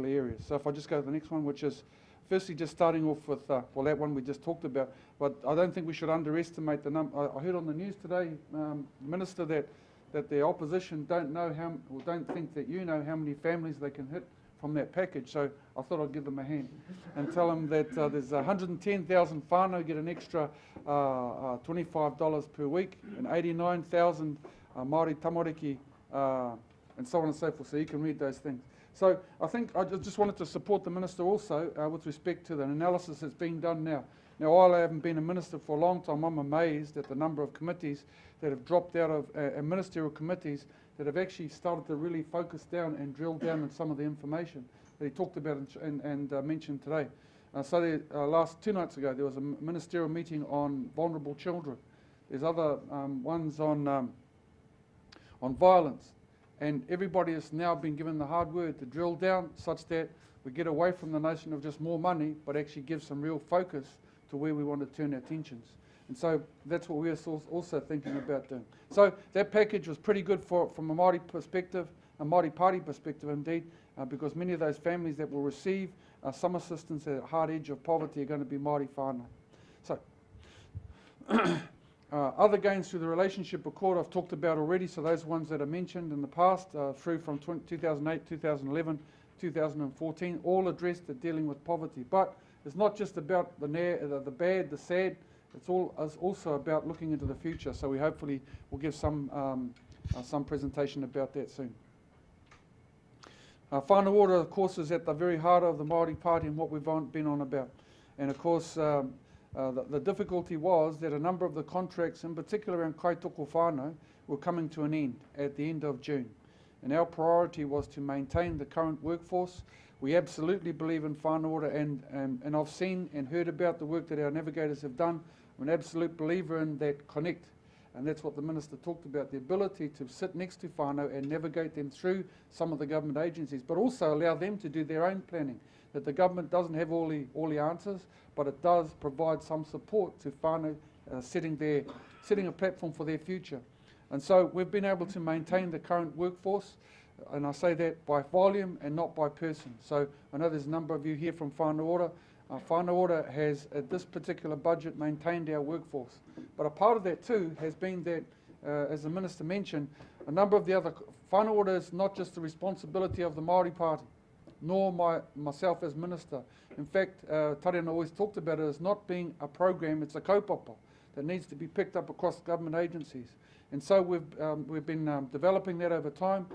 areas. So if I just go to the next one, which is firstly just starting off with, well, that one we just talked about, but I don't think we should underestimate the number. I heard on the news today, Minister, that the opposition don't know how, or don't think that you know how many families they can hit from that package. So I thought I'd give them a hand and tell them that there's 110,000 whānau get an extra $25 per week, and 89,000 Māori tamariki, and so on and so forth. So you can read those things. So I think I just wanted to support the Minister also with respect to the analysis that's being done now. Now, while I haven't been a minister for a long time, I'm amazed at the number of committees that have dropped out of ministerial committees that have actually started to really focus down and drill down on some of the information. that he talked about and mentioned today. Last 2 nights ago, there was a ministerial meeting on vulnerable children. There's other ones on violence. And everybody has now been given the hard word to drill down such that we get away from the notion of just more money, but actually give some real focus to where we want to turn our attentions. And so that's what we're also thinking about doing. So that package was pretty good from a Māori perspective, a Māori Party perspective indeed, because many of those families that will receive some assistance at the hard edge of poverty are going to be Māori whānau. So other gains through the relationship accord I've talked about already, so those ones that are mentioned in the past, through from 2008, 2011, 2014, all addressed at dealing with poverty. But it's not just about the bad, the sad, it's also about looking into the future, so we hopefully will give some presentation about that soon. Whānau Ora, of course, is at the very heart of the Māori Party and what we've been on about. And of course, the difficulty was that a number of the contracts, in particular around kaitoko whānau, were coming to an end at the end of June. And our priority was to maintain the current workforce. We absolutely believe in whānau ora, and I've seen and heard about the work that our navigators have done. I'm an absolute believer in that connect, and that's what the Minister talked about, the ability to sit next to whānau and navigate them through some of the government agencies, but also allow them to do their own planning, that the government doesn't have all the answers, but it does provide some support to whānau setting a platform for their future. And so we've been able to maintain the current workforce, and I say that by volume and not by person. So I know there's a number of you here from Whānau Ora. Whānau Ora has, at this particular budget, maintained our workforce. But a part of that too has been that, as the Minister mentioned, a number of the other, Whānau Ora is not just the responsibility of the Māori Party, nor myself as Minister. In fact, Tariana always talked about it as not being a program, it's a kaupapa that needs to be picked up across government agencies. And so we've been developing that over time.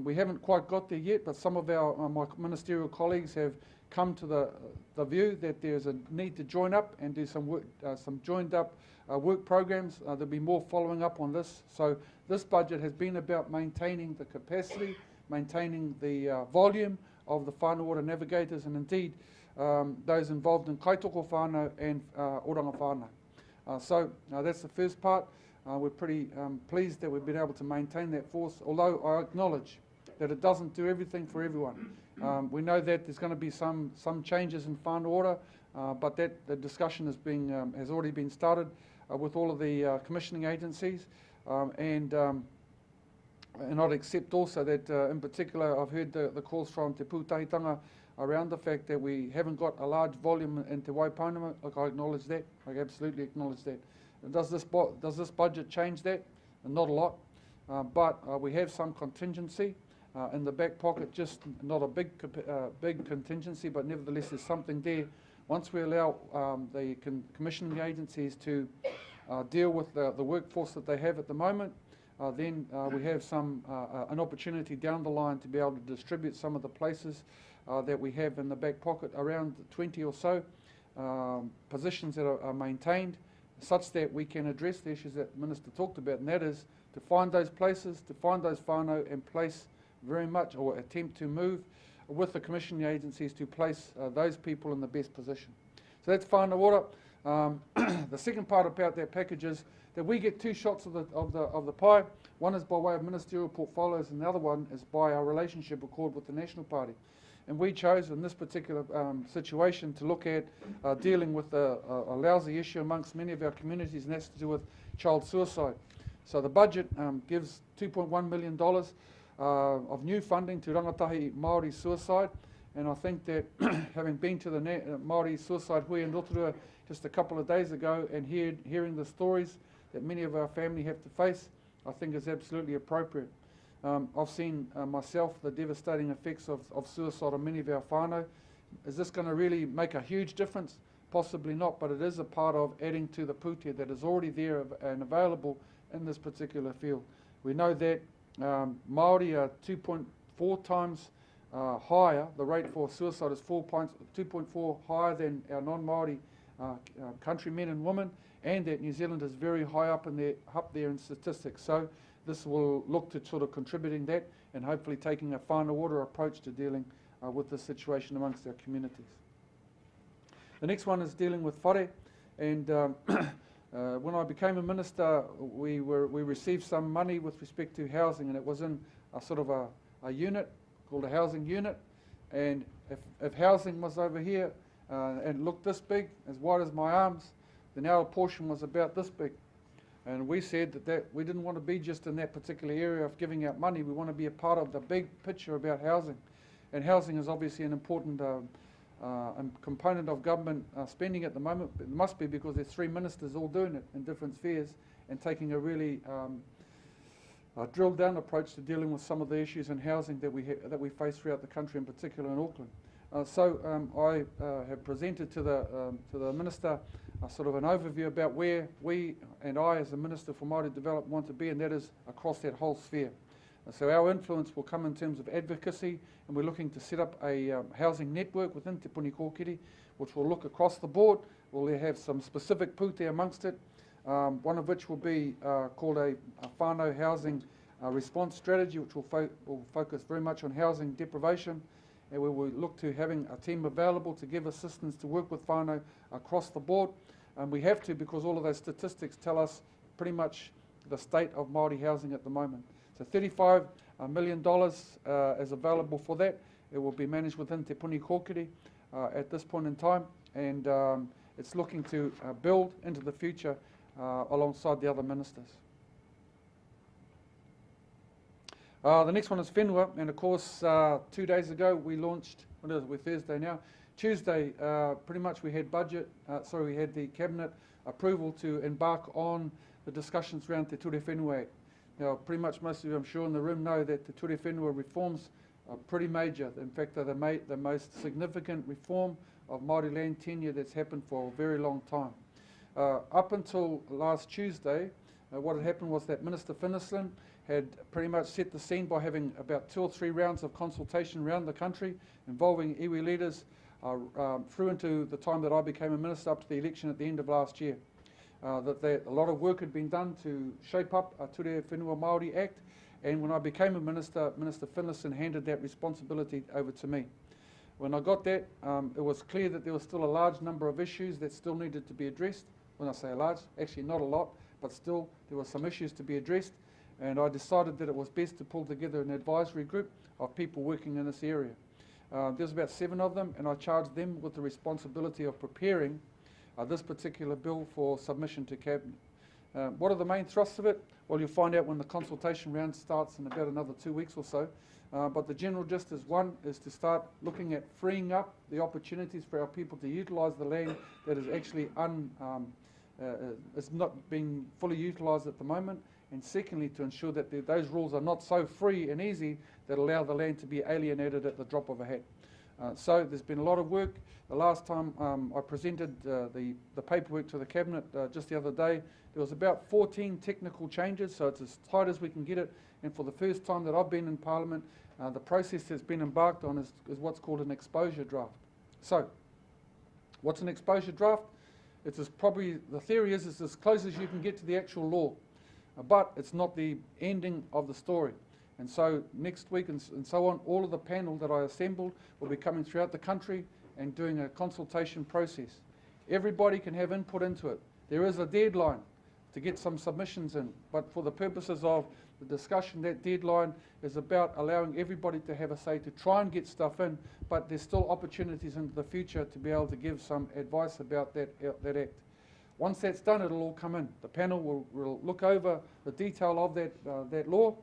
We haven't quite got there yet, but some of my ministerial colleagues have come to the view that there's a need to join up and do some work, some joined up work programs. There'll be more following up on this. So this budget has been about maintaining the capacity, maintaining the volume of the Whānau Ora navigators, and indeed those involved in kaitoko whānau and oranga whānau. So that's the first part. We're pretty pleased that we've been able to maintain that force, although I acknowledge that it doesn't do everything for everyone. We know that there's going to be some changes in Whānau Ora, but the discussion has already been started with all of the commissioning agencies, and I'd accept also that in particular I've heard the calls from Te Pūtahitanga around the fact that we haven't got a large volume into Waipounamu. Like, I acknowledge that. I absolutely acknowledge that. Does this budget change that? Not a lot, but we have some contingency in the back pocket, just not a big contingency, but nevertheless there's something there. Once we allow the commissioning agencies to deal with the workforce that they have at the moment, then we have an opportunity down the line to be able to distribute some of the places that we have in the back pocket, around 20 or so positions that are maintained, such that we can address the issues that the Minister talked about, and that is to find those places, to find those whānau and place very much, or attempt to move with the commissioning agencies to place those people in the best position. So that's Whānau Ora. The second part about that package is that we get two shots of the pie. One is by way of ministerial portfolios, and the other one is by our relationship accord with the National Party. And we chose in this particular situation to look at dealing with a lousy issue amongst many of our communities, and that's to do with child suicide. So the budget gives $2.1 million of new funding to rangatahi Māori suicide, and I think that having been to the Māori suicide hui in Rotorua just a couple of days ago and hearing the stories that many of our family have to face, I think is absolutely appropriate. I've seen myself the devastating effects of suicide on many of our whānau. Is this going to really make a huge difference? Possibly not, but it is a part of adding to the pūtea that is already there and available in this particular field. We know that Māori are 2.4 times higher. The rate for suicide is 2.4 higher than our non-Māori countrymen and women, and that New Zealand is very high up there in statistics. So this will look to sort of contributing that and hopefully taking a Whānau Ora approach to dealing with the situation amongst our communities. The next one is dealing with whare, and when I became a minister, we received some money with respect to housing, and it was in a sort of a unit called a housing unit. And if housing was over here and looked this big, as wide as my arms, then our portion was about this big. And we said that we didn't want to be just in that particular area of giving out money. We want to be a part of the big picture about housing. And housing is obviously an important component of government spending at the moment. It must be, because there's 3 ministers all doing it in different spheres and taking a really drilled down approach to dealing with some of the issues in housing that we face throughout the country, in particular in Auckland. I have presented to the minister sort of an overview about where we and I, as the Minister for Māori Development, want to be, and that is across that whole sphere. So our influence will come in terms of advocacy, and we're looking to set up a housing network within Te Puni Kōkiri, which will look across the board. We'll have some specific pūtea amongst it, one of which will be called a whānau housing response strategy, which will focus very much on housing deprivation, and we will look to having a team available to give assistance to work with whānau across the board. We have to, because all of those statistics tell us pretty much the state of Māori housing at the moment. So $35 million is available for that. It will be managed within Te Puni Kōkiri at this point in time, and it's looking to build into the future alongside the other ministers. The next one is whenua, and of course 2 days ago we launched, we're Thursday now, Tuesday pretty much we had we had the Cabinet approval to embark on the discussions around Te Ture Whenua Act. Now, pretty much most of you, I'm sure, in the room know that the Ture Whenua reforms are pretty major. In fact, they're the most significant reform of Māori land tenure that's happened for a very long time. Up until last Tuesday, what had happened was that Minister Finnisland had pretty much set the scene by having about 2 or 3 rounds of consultation around the country involving iwi leaders through into the time that I became a minister up to the election at the end of last year. A lot of work had been done to shape up a Ture Whenua Māori Act, and when I became a minister, Minister Finnisland handed that responsibility over to me. When I got that, it was clear that there was still a large number of issues that still needed to be addressed. When I say a large, actually not a lot, but still there were some issues to be addressed, and I decided that it was best to pull together an advisory group of people working in this area. There's about 7 of them, and I charged them with the responsibility of preparing this particular bill for submission to Cabinet. What are the main thrusts of it? Well, you'll find out when the consultation round starts in about another 2 weeks or so. But the general gist is, one, is to start looking at freeing up the opportunities for our people to utilise the land that is actually is not being fully utilised at the moment. And secondly, to ensure that those rules are not so free and easy that allow the land to be alienated at the drop of a hat. So there's been a lot of work. The last time I presented the paperwork to the Cabinet just the other day, there was about 14 technical changes, so it's as tight as we can get it. And for the first time that I've been in Parliament, the process that's been embarked on is what's called an exposure draft. So, what's an exposure draft? It's probably, the theory is it's as close as you can get to the actual law, but it's not the ending of the story. And so next week and so on, all of the panel that I assembled will be coming throughout the country and doing a consultation process. Everybody can have input into it. There is a deadline to get some submissions in, but for the purposes of the discussion, that deadline is about allowing everybody to have a say to try and get stuff in, but there's still opportunities into the future to be able to give some advice about that act. Once that's done, it'll all come in. The panel will look over the detail of that law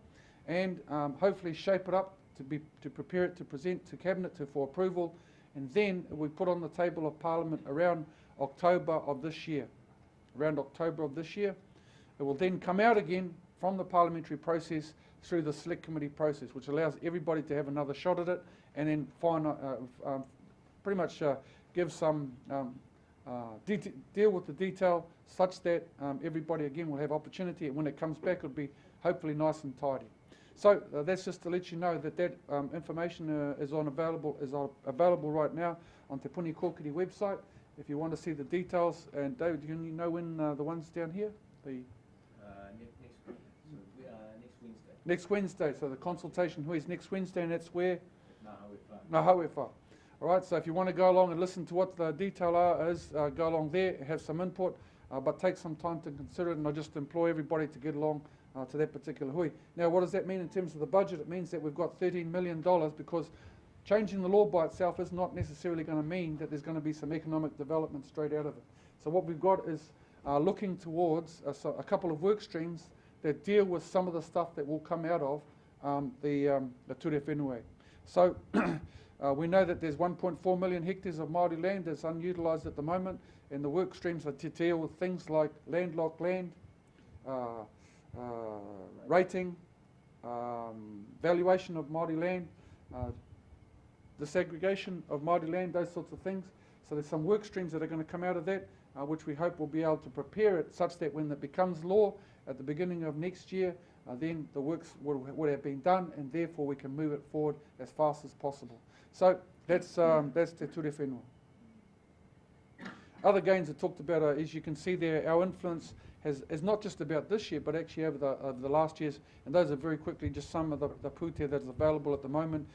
and hopefully shape it up to prepare it to present to Cabinet for approval, and then we put on the table of Parliament around October of this year. Around October of this year, it will then come out again from the parliamentary process through the select committee process, which allows everybody to have another shot at it, and then pretty much give some deal with the detail such that everybody again will have opportunity, and when it comes back it'll be hopefully nice and tidy. So that's just to let you know that information is available right now on Te Puni Kōkiri website. If you want to see the details, and David, do you know when the ones down here? Next Wednesday. Next Wednesday. So the consultation is next Wednesday, and that's where? Ngā hauewha. All right, so if you want to go along and listen to what the detail is, go along there, have some input, but take some time to consider it, and I just implore everybody to get along to that particular hui. Now, what does that mean in terms of the budget? It means that we've got $13 million, because changing the law by itself is not necessarily going to mean that there's going to be some economic development straight out of it. So what we've got is looking towards a couple of work streams that deal with some of the stuff that will come out of the Ture Whenua. So we know that there's 1.4 million hectares of Māori land that's unutilised at the moment, and the work streams are to deal with things like landlocked land, rating, valuation of Māori land, disaggregation of Māori land, those sorts of things. So there's some work streams that are going to come out of that, which we hope will be able to prepare it such that when it becomes law at the beginning of next year, then the works would have been done, and therefore we can move it forward as fast as possible. So that's Te Ture Whenua. Other gains I talked about, as you can see there, our influence is not just about this year, but actually over the last years, and those are very quickly just some of the pūtea that is available at the moment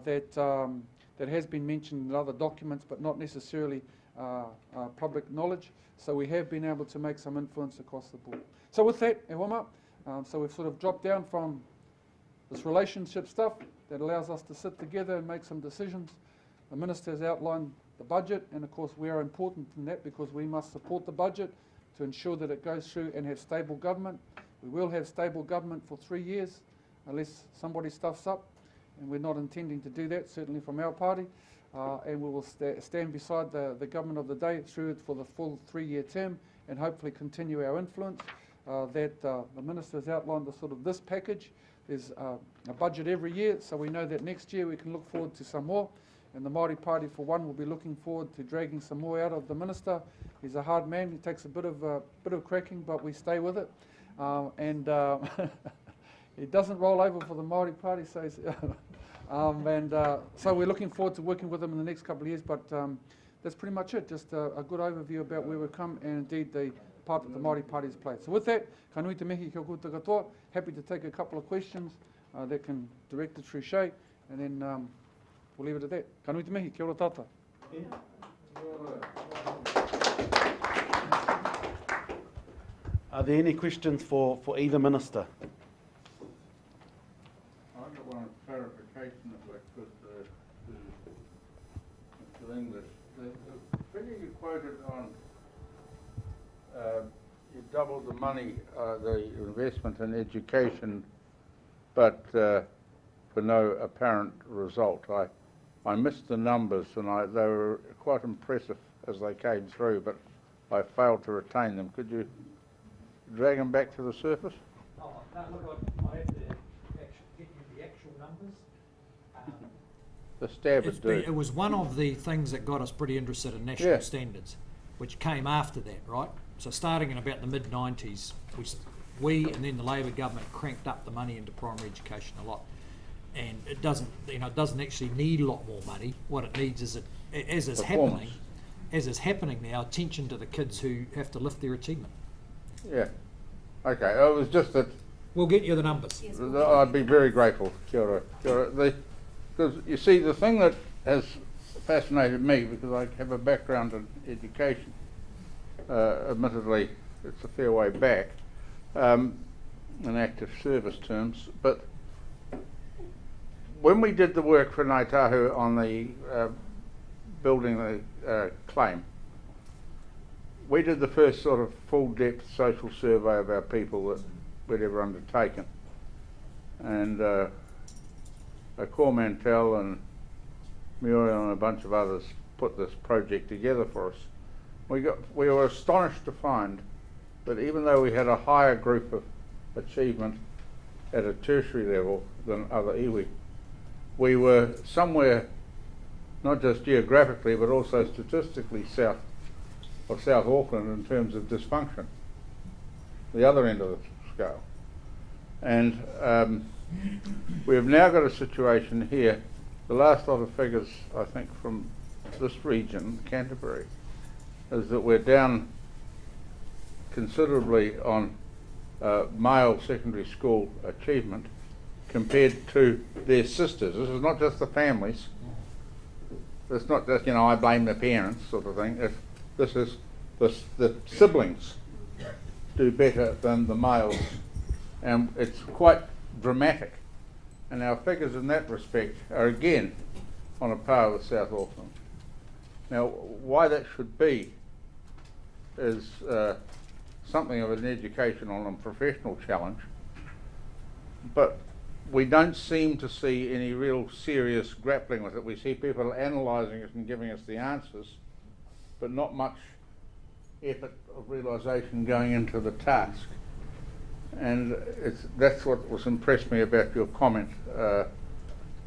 that has been mentioned in other documents, but not necessarily public knowledge. So we have been able to make some influence across the board. So with that, e wama, so we've sort of dropped down from this relationship stuff that allows us to sit together and make some decisions. The Minister has outlined the budget, and of course we are important in that because we must support the budget to ensure that it goes through and have stable government. We will have stable government for 3 years unless somebody stuffs up, and we're not intending to do that, certainly from our party, and we will stand beside the government of the day through it for the full 3-year term and hopefully continue our influence. The Minister has outlined the sort of this package. There's a budget every year, so we know that next year we can look forward to some more. And the Māori Party, for one, will be looking forward to dragging some more out of the Minister. He's a hard man. He takes a bit of cracking, but we stay with it. He doesn't roll over for the Māori Party, so so we're looking forward to working with him in the next couple of years. But that's pretty much it. Just a good overview about where we've come and indeed the part that the Māori Party has played. So with that, ka nui te mihi kia koutou katoa. Happy to take a couple of questions that can direct it through Shay, and then we'll leave it at that. Ka nui te mihi, kia ora tata. Are there any questions for either minister? I've got one clarification, if I could, to Mr. English. The figure you quoted on, you doubled the money, the investment in education, but for no apparent result. I missed the numbers, and they were quite impressive as they came through, but I failed to retain them. Could you drag them back to the surface? Oh, no, look, I have to get you the actual numbers. The stab would do. It was one of the things that got us pretty interested in national standards, which came after that, right? So starting in about the mid-90s, we and then the Labor government cranked up the money into primary education a lot. And it doesn't actually need a lot more money. What it needs is, as is happening now, attention to the kids who have to lift their achievement. Yeah. Okay. It was just that. We'll get you the numbers. Yes, I'd be very grateful. Kia ora. Kia ora. Because you see, the thing that has fascinated me, because I have a background in education, admittedly it's a fair way back, in active service terms, but when we did the work for Ngāi Tahu on the building the claim, we did the first sort of full-depth social survey of our people that we'd ever undertaken. And Corps Mantell and Muriel and a bunch of others put this project together for us. We were astonished to find that even though we had a higher group of achievement at a tertiary level than other iwi, we were somewhere, not just geographically, but also statistically south of South Auckland in terms of dysfunction, the other end of the scale. And we have now got a situation here, the last lot of figures, I think, from this region, Canterbury, is that we're down considerably on male secondary school achievement compared to their sisters. This is not just the families. It's not just, I blame the parents sort of thing. This is the siblings do better than the males. And it's quite dramatic. And our figures in that respect are again on a par with South Auckland. Now, why that should be is something of an educational and professional challenge, but we don't seem to see any real serious grappling with it. We see people analysing it and giving us the answers, but not much effort of realisation going into the task. And that's what was impressed me about your comment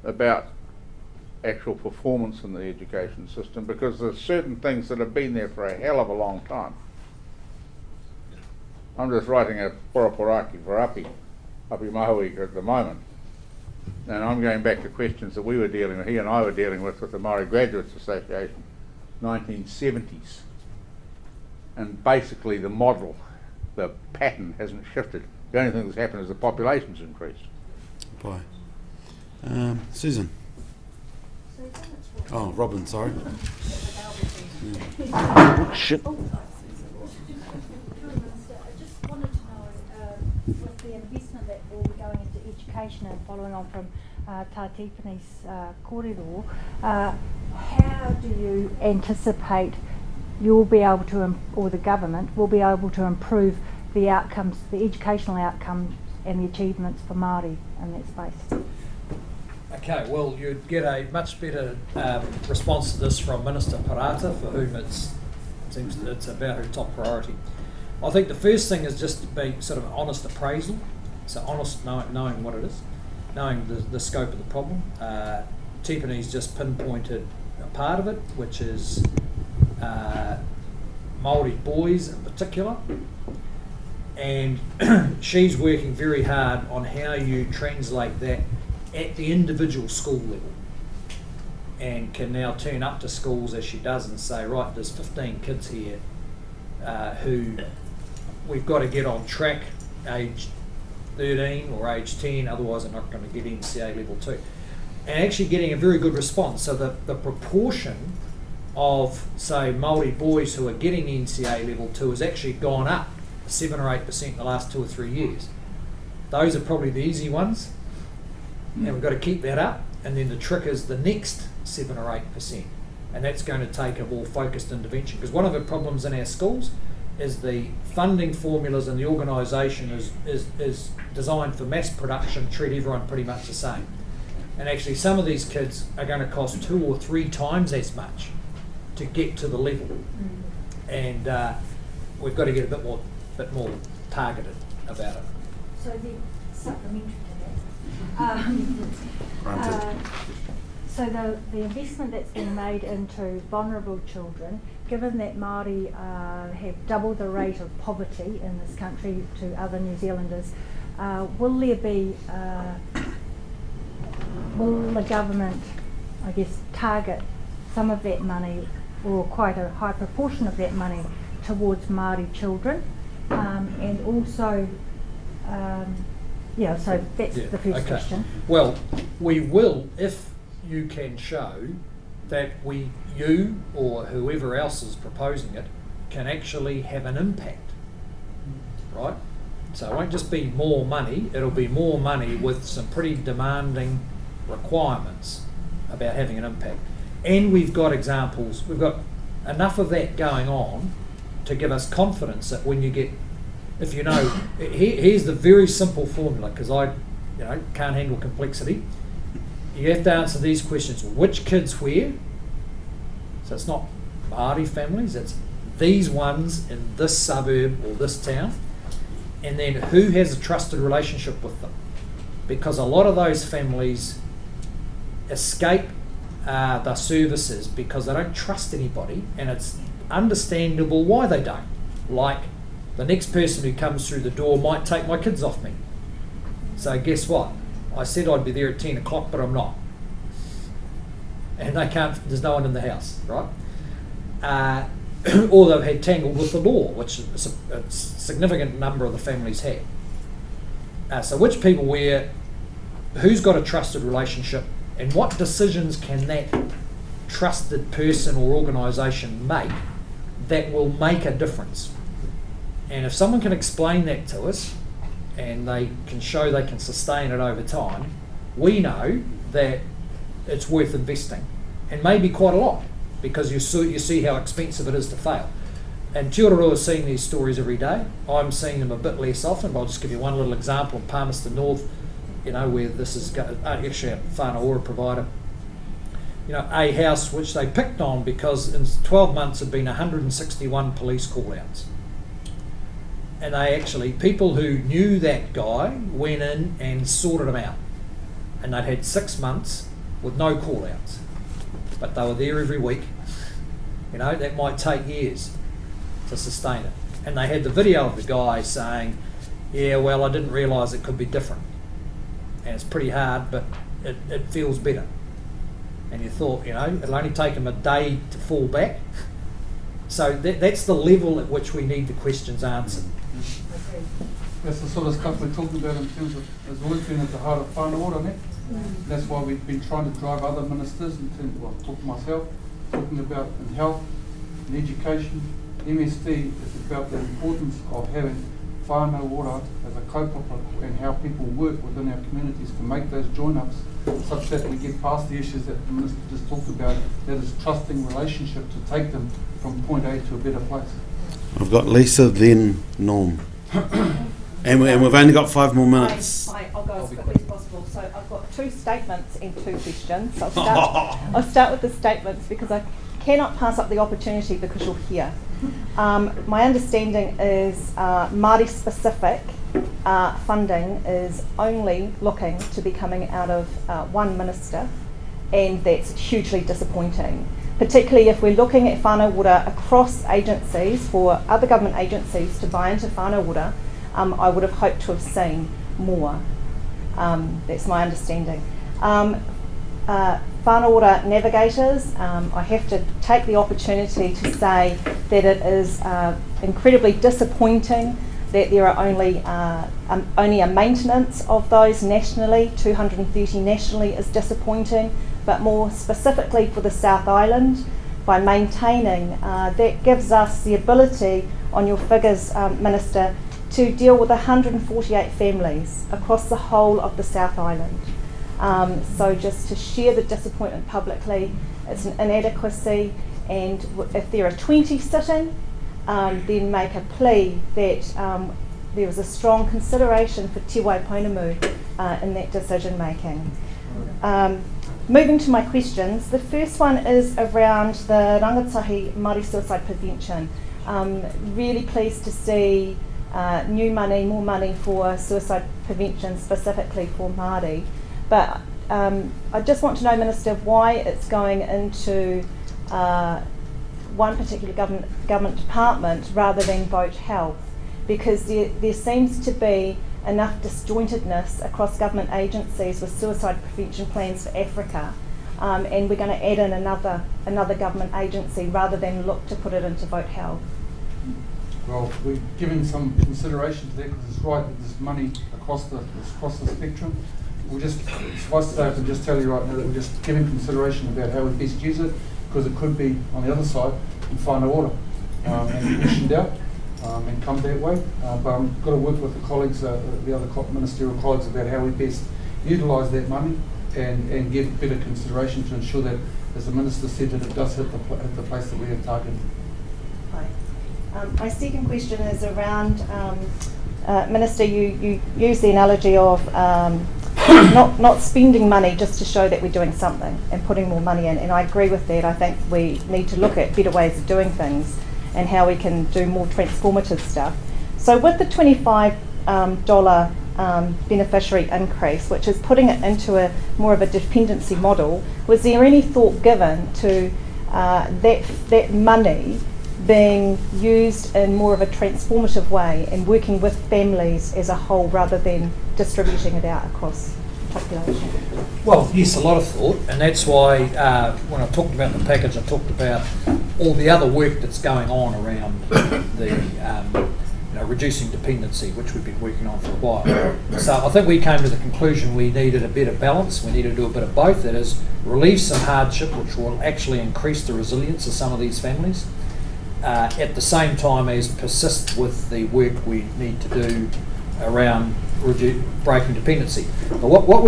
about actual performance in the education system, because there's certain things that have been there for a hell of a long time. I'm just writing a Poraporaki for Api Maui at the moment, and I'm going back to questions that we were dealing with, he and I were dealing with the Māori Graduates Association, 1970s. And basically the model, the pattern hasn't shifted. The only thing that's happened is the population's increased. Bye. Susan. Oh, Robin, sorry. Shit. I just wanted to know, with the investment that will be going into education and following on from Tātipane's kōrero, how do you anticipate you'll be able to, or the government will be able to improve the outcomes, the educational outcomes and the achievements for Māori in that space? Okay, well, you'd get a much better response to this from Minister Parata, for whom it seems that it's about her top priority. I think the first thing is just to be sort of honest appraisal, so honest knowing what it is, knowing the scope of the problem. Tiffany's just pinpointed a part of it, which is Māori boys in particular, and she's working very hard on how you translate that at the individual school level, and can now turn up to schools as she does and say, right, there's 15 kids here who we've got to get on track age 13 or age 10, otherwise they're not going to get NCA level 2. And actually getting a very good response. So the proportion of, say, Māori boys who are getting NCA level 2 has actually gone up 7 or 8% in the last 2 or 3 years. Those are probably the easy ones, and we've got to keep that up. And then the trick is the next 7 or 8%, and that's going to take a more focused intervention, because one of the problems in our schools is the funding formulas and the organisation is designed for mass production, treat everyone pretty much the same. And actually some of these kids are going to cost 2 or 3 times as much to get to the level. And we've got to get a bit more targeted about it. So the supplementary to that, so the investment that's been made into vulnerable children, given that Māori have double the rate of poverty in this country to other New Zealanders, will there be, will the government, I guess, target some of that money, or quite a high proportion of that money, towards Māori children? And also, yeah, so that's the first question. Well, we will, if you can show that you or whoever else is proposing it can actually have an impact, right? So it won't just be more money, it'll be more money with some pretty demanding requirements about having an impact. And we've got examples, we've got enough of that going on to give us confidence that when you get, if you know, here's the very simple formula, because I can't handle complexity. You have to answer these questions. Which kids where? So it's not Māori families, it's these ones in this suburb or this town. And then who has a trusted relationship with them? Because a lot of those families escape the services because they don't trust anybody, and it's understandable why they don't. Like, the next person who comes through the door might take my kids off me. So guess what? I said I'd be there at 10 o'clock, but I'm not. And they can't, there's no one in the house, right? Or they've had tangled with the law, which a significant number of the families have. So which people where, who's got a trusted relationship, and what decisions can that trusted person or organisation make that will make a difference? And if someone can explain that to us, and they can show they can sustain it over time, we know that it's worth investing, and maybe quite a lot, because you see how expensive it is to fail. And Te Oroa is seeing these stories every day. I'm seeing them a bit less often, but I'll just give you one little example in Palmerston North, where this is actually a whānau provider. A house which they picked on because in 12 months had been 161 police call-outs. And people who knew that guy went in and sorted him out. And they'd had 6 months with no call-outs. But they were there every week. That might take years to sustain it. And they had the video of the guy saying, yeah, well, I didn't realise it could be different. And it's pretty hard, but it feels better. And you thought, it'll only take him a day to fall back. So that's the level at which we need the questions answered. That's the sort of stuff we're talking about in terms of, it's always been at the heart of whānau ora, ne? That's why we've been trying to drive other ministers, talk to myself, talking about in health, in education. MSD is about the importance of having whānau ora as a kaupapa and how people work within our communities to make those join-ups such that we get past the issues that the Minister just talked about, that is trusting relationship to take them from point A to a better place. I've got Lisa, then Norm. and we've only got 5 more minutes. I'll go as quickly as possible. So I've got 2 statements and 2 questions. So I'll start with the statements because I cannot pass up the opportunity because you're here. My understanding is Māori specific funding is only looking to be coming out of one minister, and that's hugely disappointing, particularly if we're looking at whānau ora across agencies for other government agencies to buy into whānau ora. I would have hoped to have seen more. That's my understanding. Whānau ora navigators, I have to take the opportunity to say that it is incredibly disappointing that there are only a maintenance of those nationally. 230 nationally is disappointing, but more specifically for the South Island, by maintaining, that gives us the ability on your figures, Minister, to deal with 148 families across the whole of the South Island. So just to share the disappointment publicly, it's an inadequacy, and if there are 20 sitting, then make a plea that there was a strong consideration for Te Waipounamu in that decision making. Moving to my questions, the first one is around the Rangatahi Māori suicide prevention. Really pleased to see new money, more money for suicide prevention specifically for Māori. But I just want to know, Minister, why it's going into one particular government department rather than vote health, because there seems to be enough disjointedness across government agencies with suicide prevention plans for Africa, and we're going to add in another government agency rather than look to put it into vote health. Well, we're giving some consideration to that because it's right that there's money across the spectrum. We'll just suffice today to just tell you right now that we're just giving consideration about how we best use it, because it could be on the other side in whānau ora and questioned out and come that way. But I've got to work with the colleagues, the other ministerial colleagues, about how we best utilise that money and give better consideration to ensure that, as the Minister said, that it does hit the place that we have targeted. My second question is around, Minister, you use the analogy of not spending money just to show that we're doing something and putting more money in, and I agree with that. I think we need to look at better ways of doing things and how we can do more transformative stuff. So with the $25 beneficiary increase, which is putting it into more of a dependency model, was there any thought given to that money being used in more of a transformative way and working with families as a whole rather than distributing it out across the population? Well, yes, a lot of thought, and that's why when I talked about the package, I talked about all the other work that's going on around the reducing dependency, which we've been working on for a while. So I think we came to the conclusion we needed a better balance. We needed to do a bit of both. That is, relieve some hardship, which will actually increase the resilience of some of these families, at the same time as persist with the work we need to do around breaking dependency. But what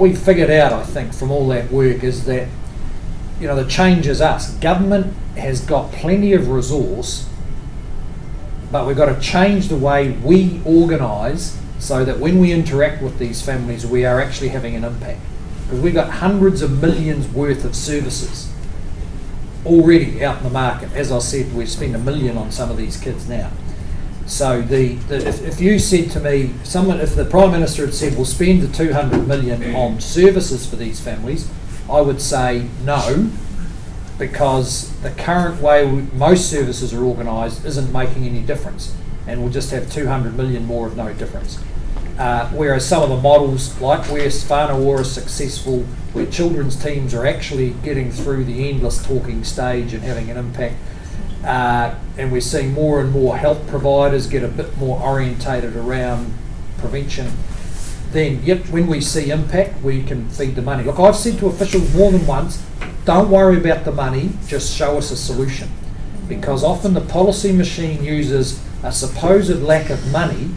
we've figured out, I think, from all that work is that, the change is us. Government has got plenty of resource, but we've got to change the way we organise so that when we interact with these families, we are actually having an impact. Because we've got hundreds of millions worth of services already out in the market. As I said, we spend $1 million on some of these kids now. So if you said to me, if the Prime Minister had said, we'll spend the $200 million on services for these families, I would say no, because the current way most services are organised isn't making any difference, and we'll just have $200 million more of no difference. Whereas some of the models, like where Whānau is successful, where children's teams are actually getting through the endless talking stage and having an impact, and we're seeing more and more health providers get a bit more orientated around prevention, then when we see impact, we can feed the money. Look, I've said to officials more than once, don't worry about the money, just show us a solution. Because often the policy machine uses a supposed lack of money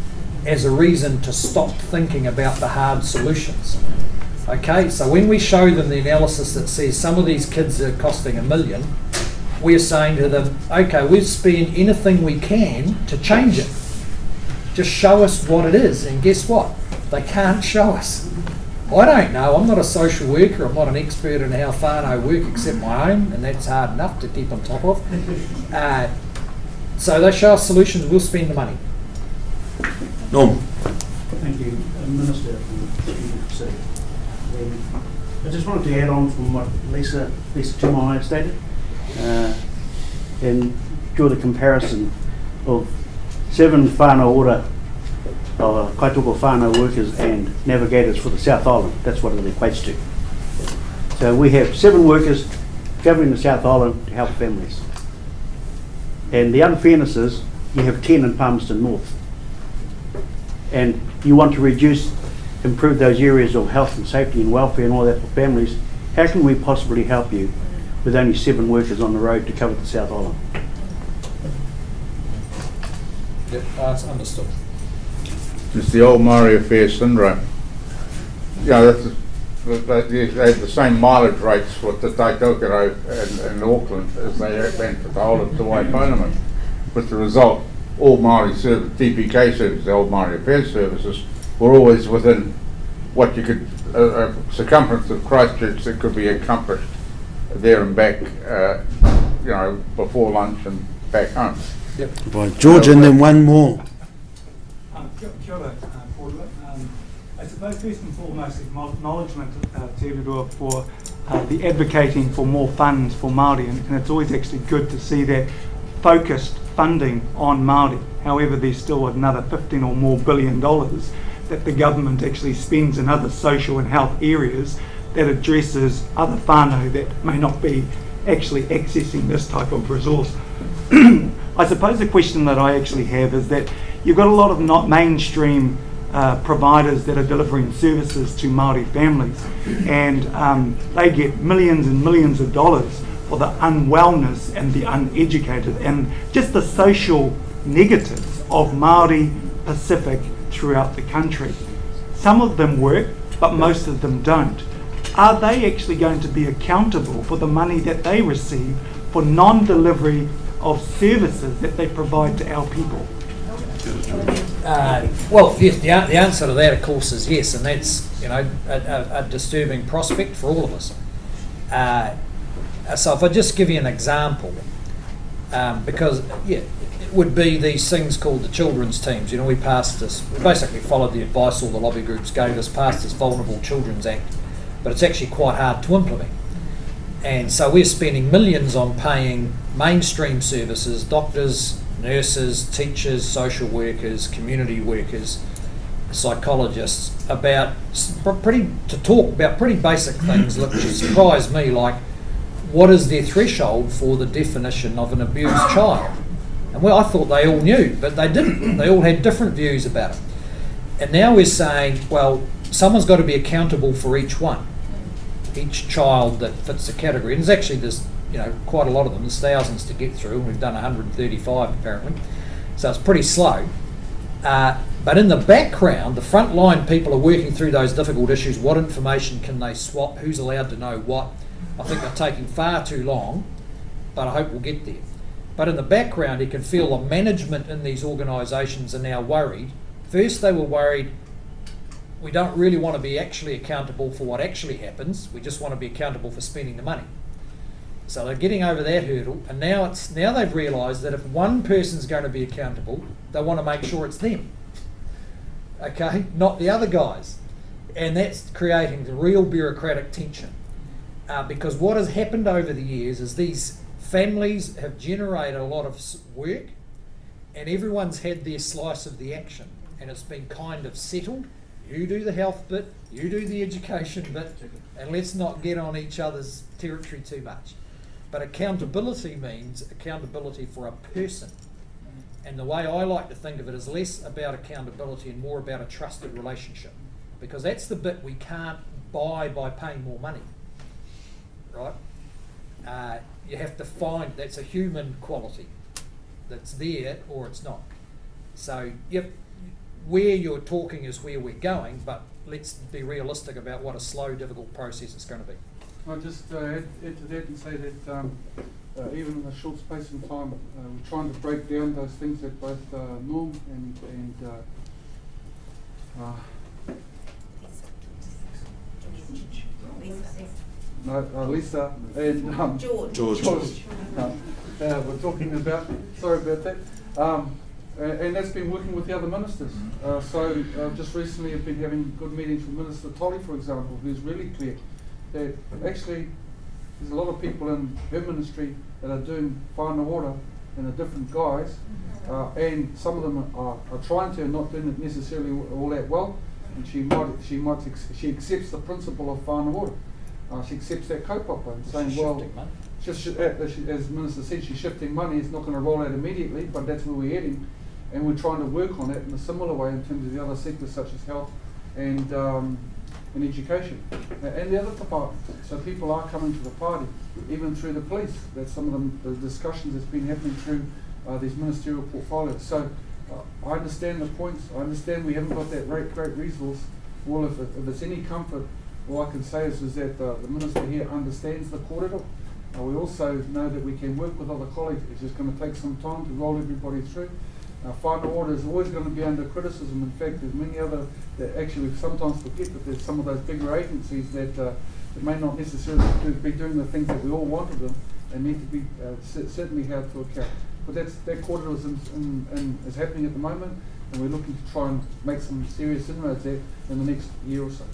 as a reason to stop thinking about the hard solutions. Okay, so when we show them the analysis that says some of these kids are costing $1 million, we're saying to them, okay, we'll spend anything we can to change it. Just show us what it is, and guess what? They can't show us. I don't know, I'm not a social worker, I'm not an expert in how whānau work except my own, and that's hard enough to keep on top of. So they show us solutions, we'll spend the money. Norm. Thank you, Minister. I just wanted to add on from what Lisa Tumai stated, and draw the comparison of 7 whānau ora kaitoko whānau workers and navigators for the South Island. That's what it equates to. So we have 7 workers covering the South Island to help families. And the unfairness is you have 10 in Palmerston North. And you want to improve those areas of health and safety and welfare and all that for families. How can we possibly help you with only 7 workers on the road to cover the South Island? Yep, that's understood. It's the old Maori Affairs syndrome. They have the same mileage rates with the Taitokero in Auckland as they have been for the whole of the Waipounamu. With the result, all Maori service, TPK services, the old Maori Affairs services, were always within what you could, a circumference of Christchurch that could be accomplished there and back, before lunch and back home. Yep. Right, George, and then one more. Kia ora, Paula. I suppose first and foremost acknowledgement to Everua for the advocating for more funds for Māori, and it's always actually good to see that focused funding on Māori. However, there's still another $15 or more billion that the government actually spends in other social and health areas that addresses other whānau that may not be actually accessing this type of resource. I suppose the question that I actually have is that you've got a lot of not mainstream providers that are delivering services to Māori families, and they get millions and millions of dollars for the unwellness and the uneducated and just the social negatives of Māori Pacific throughout the country. Some of them work, but most of them don't. Are they actually going to be accountable for the money that they receive for non-delivery of services that they provide to our people? Well, yes, the answer to that, of course, is yes, and that's a disturbing prospect for all of us. So if I just give you an example, because it would be these things called the children's teams. We passed this. We basically followed the advice all the lobby groups gave us, passed this Vulnerable Children's Act, but it's actually quite hard to implement. And so we're spending millions on paying mainstream services, doctors, nurses, teachers, social workers, community workers, psychologists, to talk about pretty basic things that surprise me, like what is their threshold for the definition of an abused child? And well, I thought they all knew, but they didn't. They all had different views about it. And now we're saying, well, someone's got to be accountable for each one, each child that fits the category. And there's actually quite a lot of them. There's thousands to get through, and we've done 135 apparently. So it's pretty slow. But in the background, the frontline people are working through those difficult issues. What information can they swap? Who's allowed to know what? I think they're taking far too long, but I hope we'll get there. But in the background, you can feel the management in these organisations are now worried. First, they were worried, we don't really want to be actually accountable for what actually happens. We just want to be accountable for spending the money. So they're getting over that hurdle, and now they've realised that if one person's going to be accountable, they want to make sure it's them. Okay, not the other guys. And that's creating the real bureaucratic tension. Because what has happened over the years is these families have generated a lot of work, and everyone's had their slice of the action, and it's been kind of settled. You do the health bit, you do the education bit, and let's not get on each other's territory too much. But accountability means accountability for a person. And the way I like to think of it is less about accountability and more about a trusted relationship. Because that's the bit we can't buy by paying more money, right? You have to find, that's a human quality that's there or it's not. So, yep, where you're talking is where we're going, but let's be realistic about what a slow, difficult process it's going to be. I'll just add to that and say that even in a short space of time, we're trying to break down those things that both Norm and Lisa and George. We're talking about. Sorry about that. And that's been working with the other ministers. So just recently I've been having good meetings with Minister Tahu, for example, who's really clear that actually there's a lot of people in her ministry that are doing whānau ora in a different guise, and some of them are trying to and not doing it necessarily all that well. And she accepts the principle of whānau ora. She accepts that kaupapa and saying, well, just as Minister said, she's shifting money. It's not going to roll out immediately, but that's where we're heading, and we're trying to work on it in a similar way in terms of the other sectors such as health and education and the other departments. So people are coming to the party, even through the police. That's some of the discussions that's been happening through these ministerial portfolios. So I understand the points. I understand we haven't got that great resource. Well, if it's any comfort, all I can say is that the minister here understands the kōrero. We also know that we can work with other colleagues. It's just going to take some time to roll everybody through. Whānau ora is always going to be under criticism. In fact, there's many other that actually we sometimes forget that there's some of those bigger agencies that may not necessarily be doing the things that we all want of them and need to be certainly held to account. But that kōrero is happening at the moment, and we're looking to try and make some serious inroads there in the next year or so.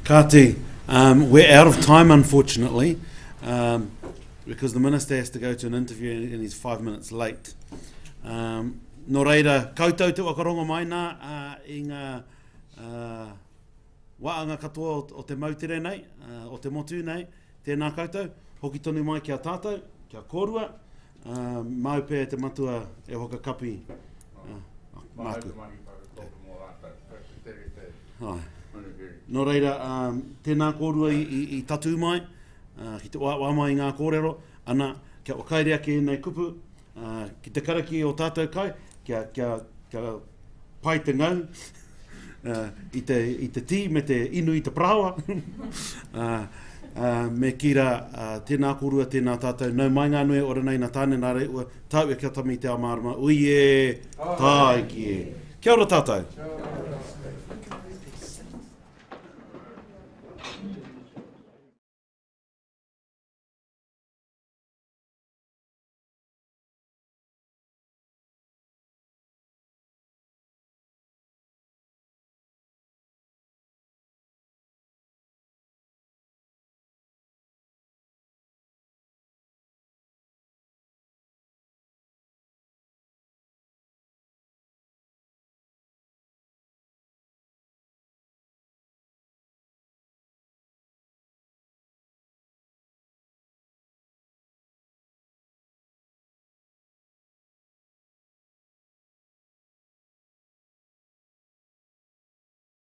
Kati, we're out of time, unfortunately, because the Minister has to go to an interview and he's 5 minutes late. Nō reira, koutou te wakarongo mai nā I ngā waanga katoa o te mautere nei, o te motu nei, tēnā koutou, hoki tonu mai kia tātou, kia kōrua, mau pē te matua e hoka kapi. Māku. Nō reira, tēnā kōrua I tatu mai, ki te wā mai ngā kōrero, ana kia wakairea ki nei kupu, ki te karaki o tātou kai, kia pai te ngau, I te tī me te inu I te prawa, me kira tēnā kōrua, tēnā tātou, nau mai ngā nui ora nei nā tāne nā rei ua, tau e kia tami te amarama, ui e, tāi ki e. Kia ora tātou.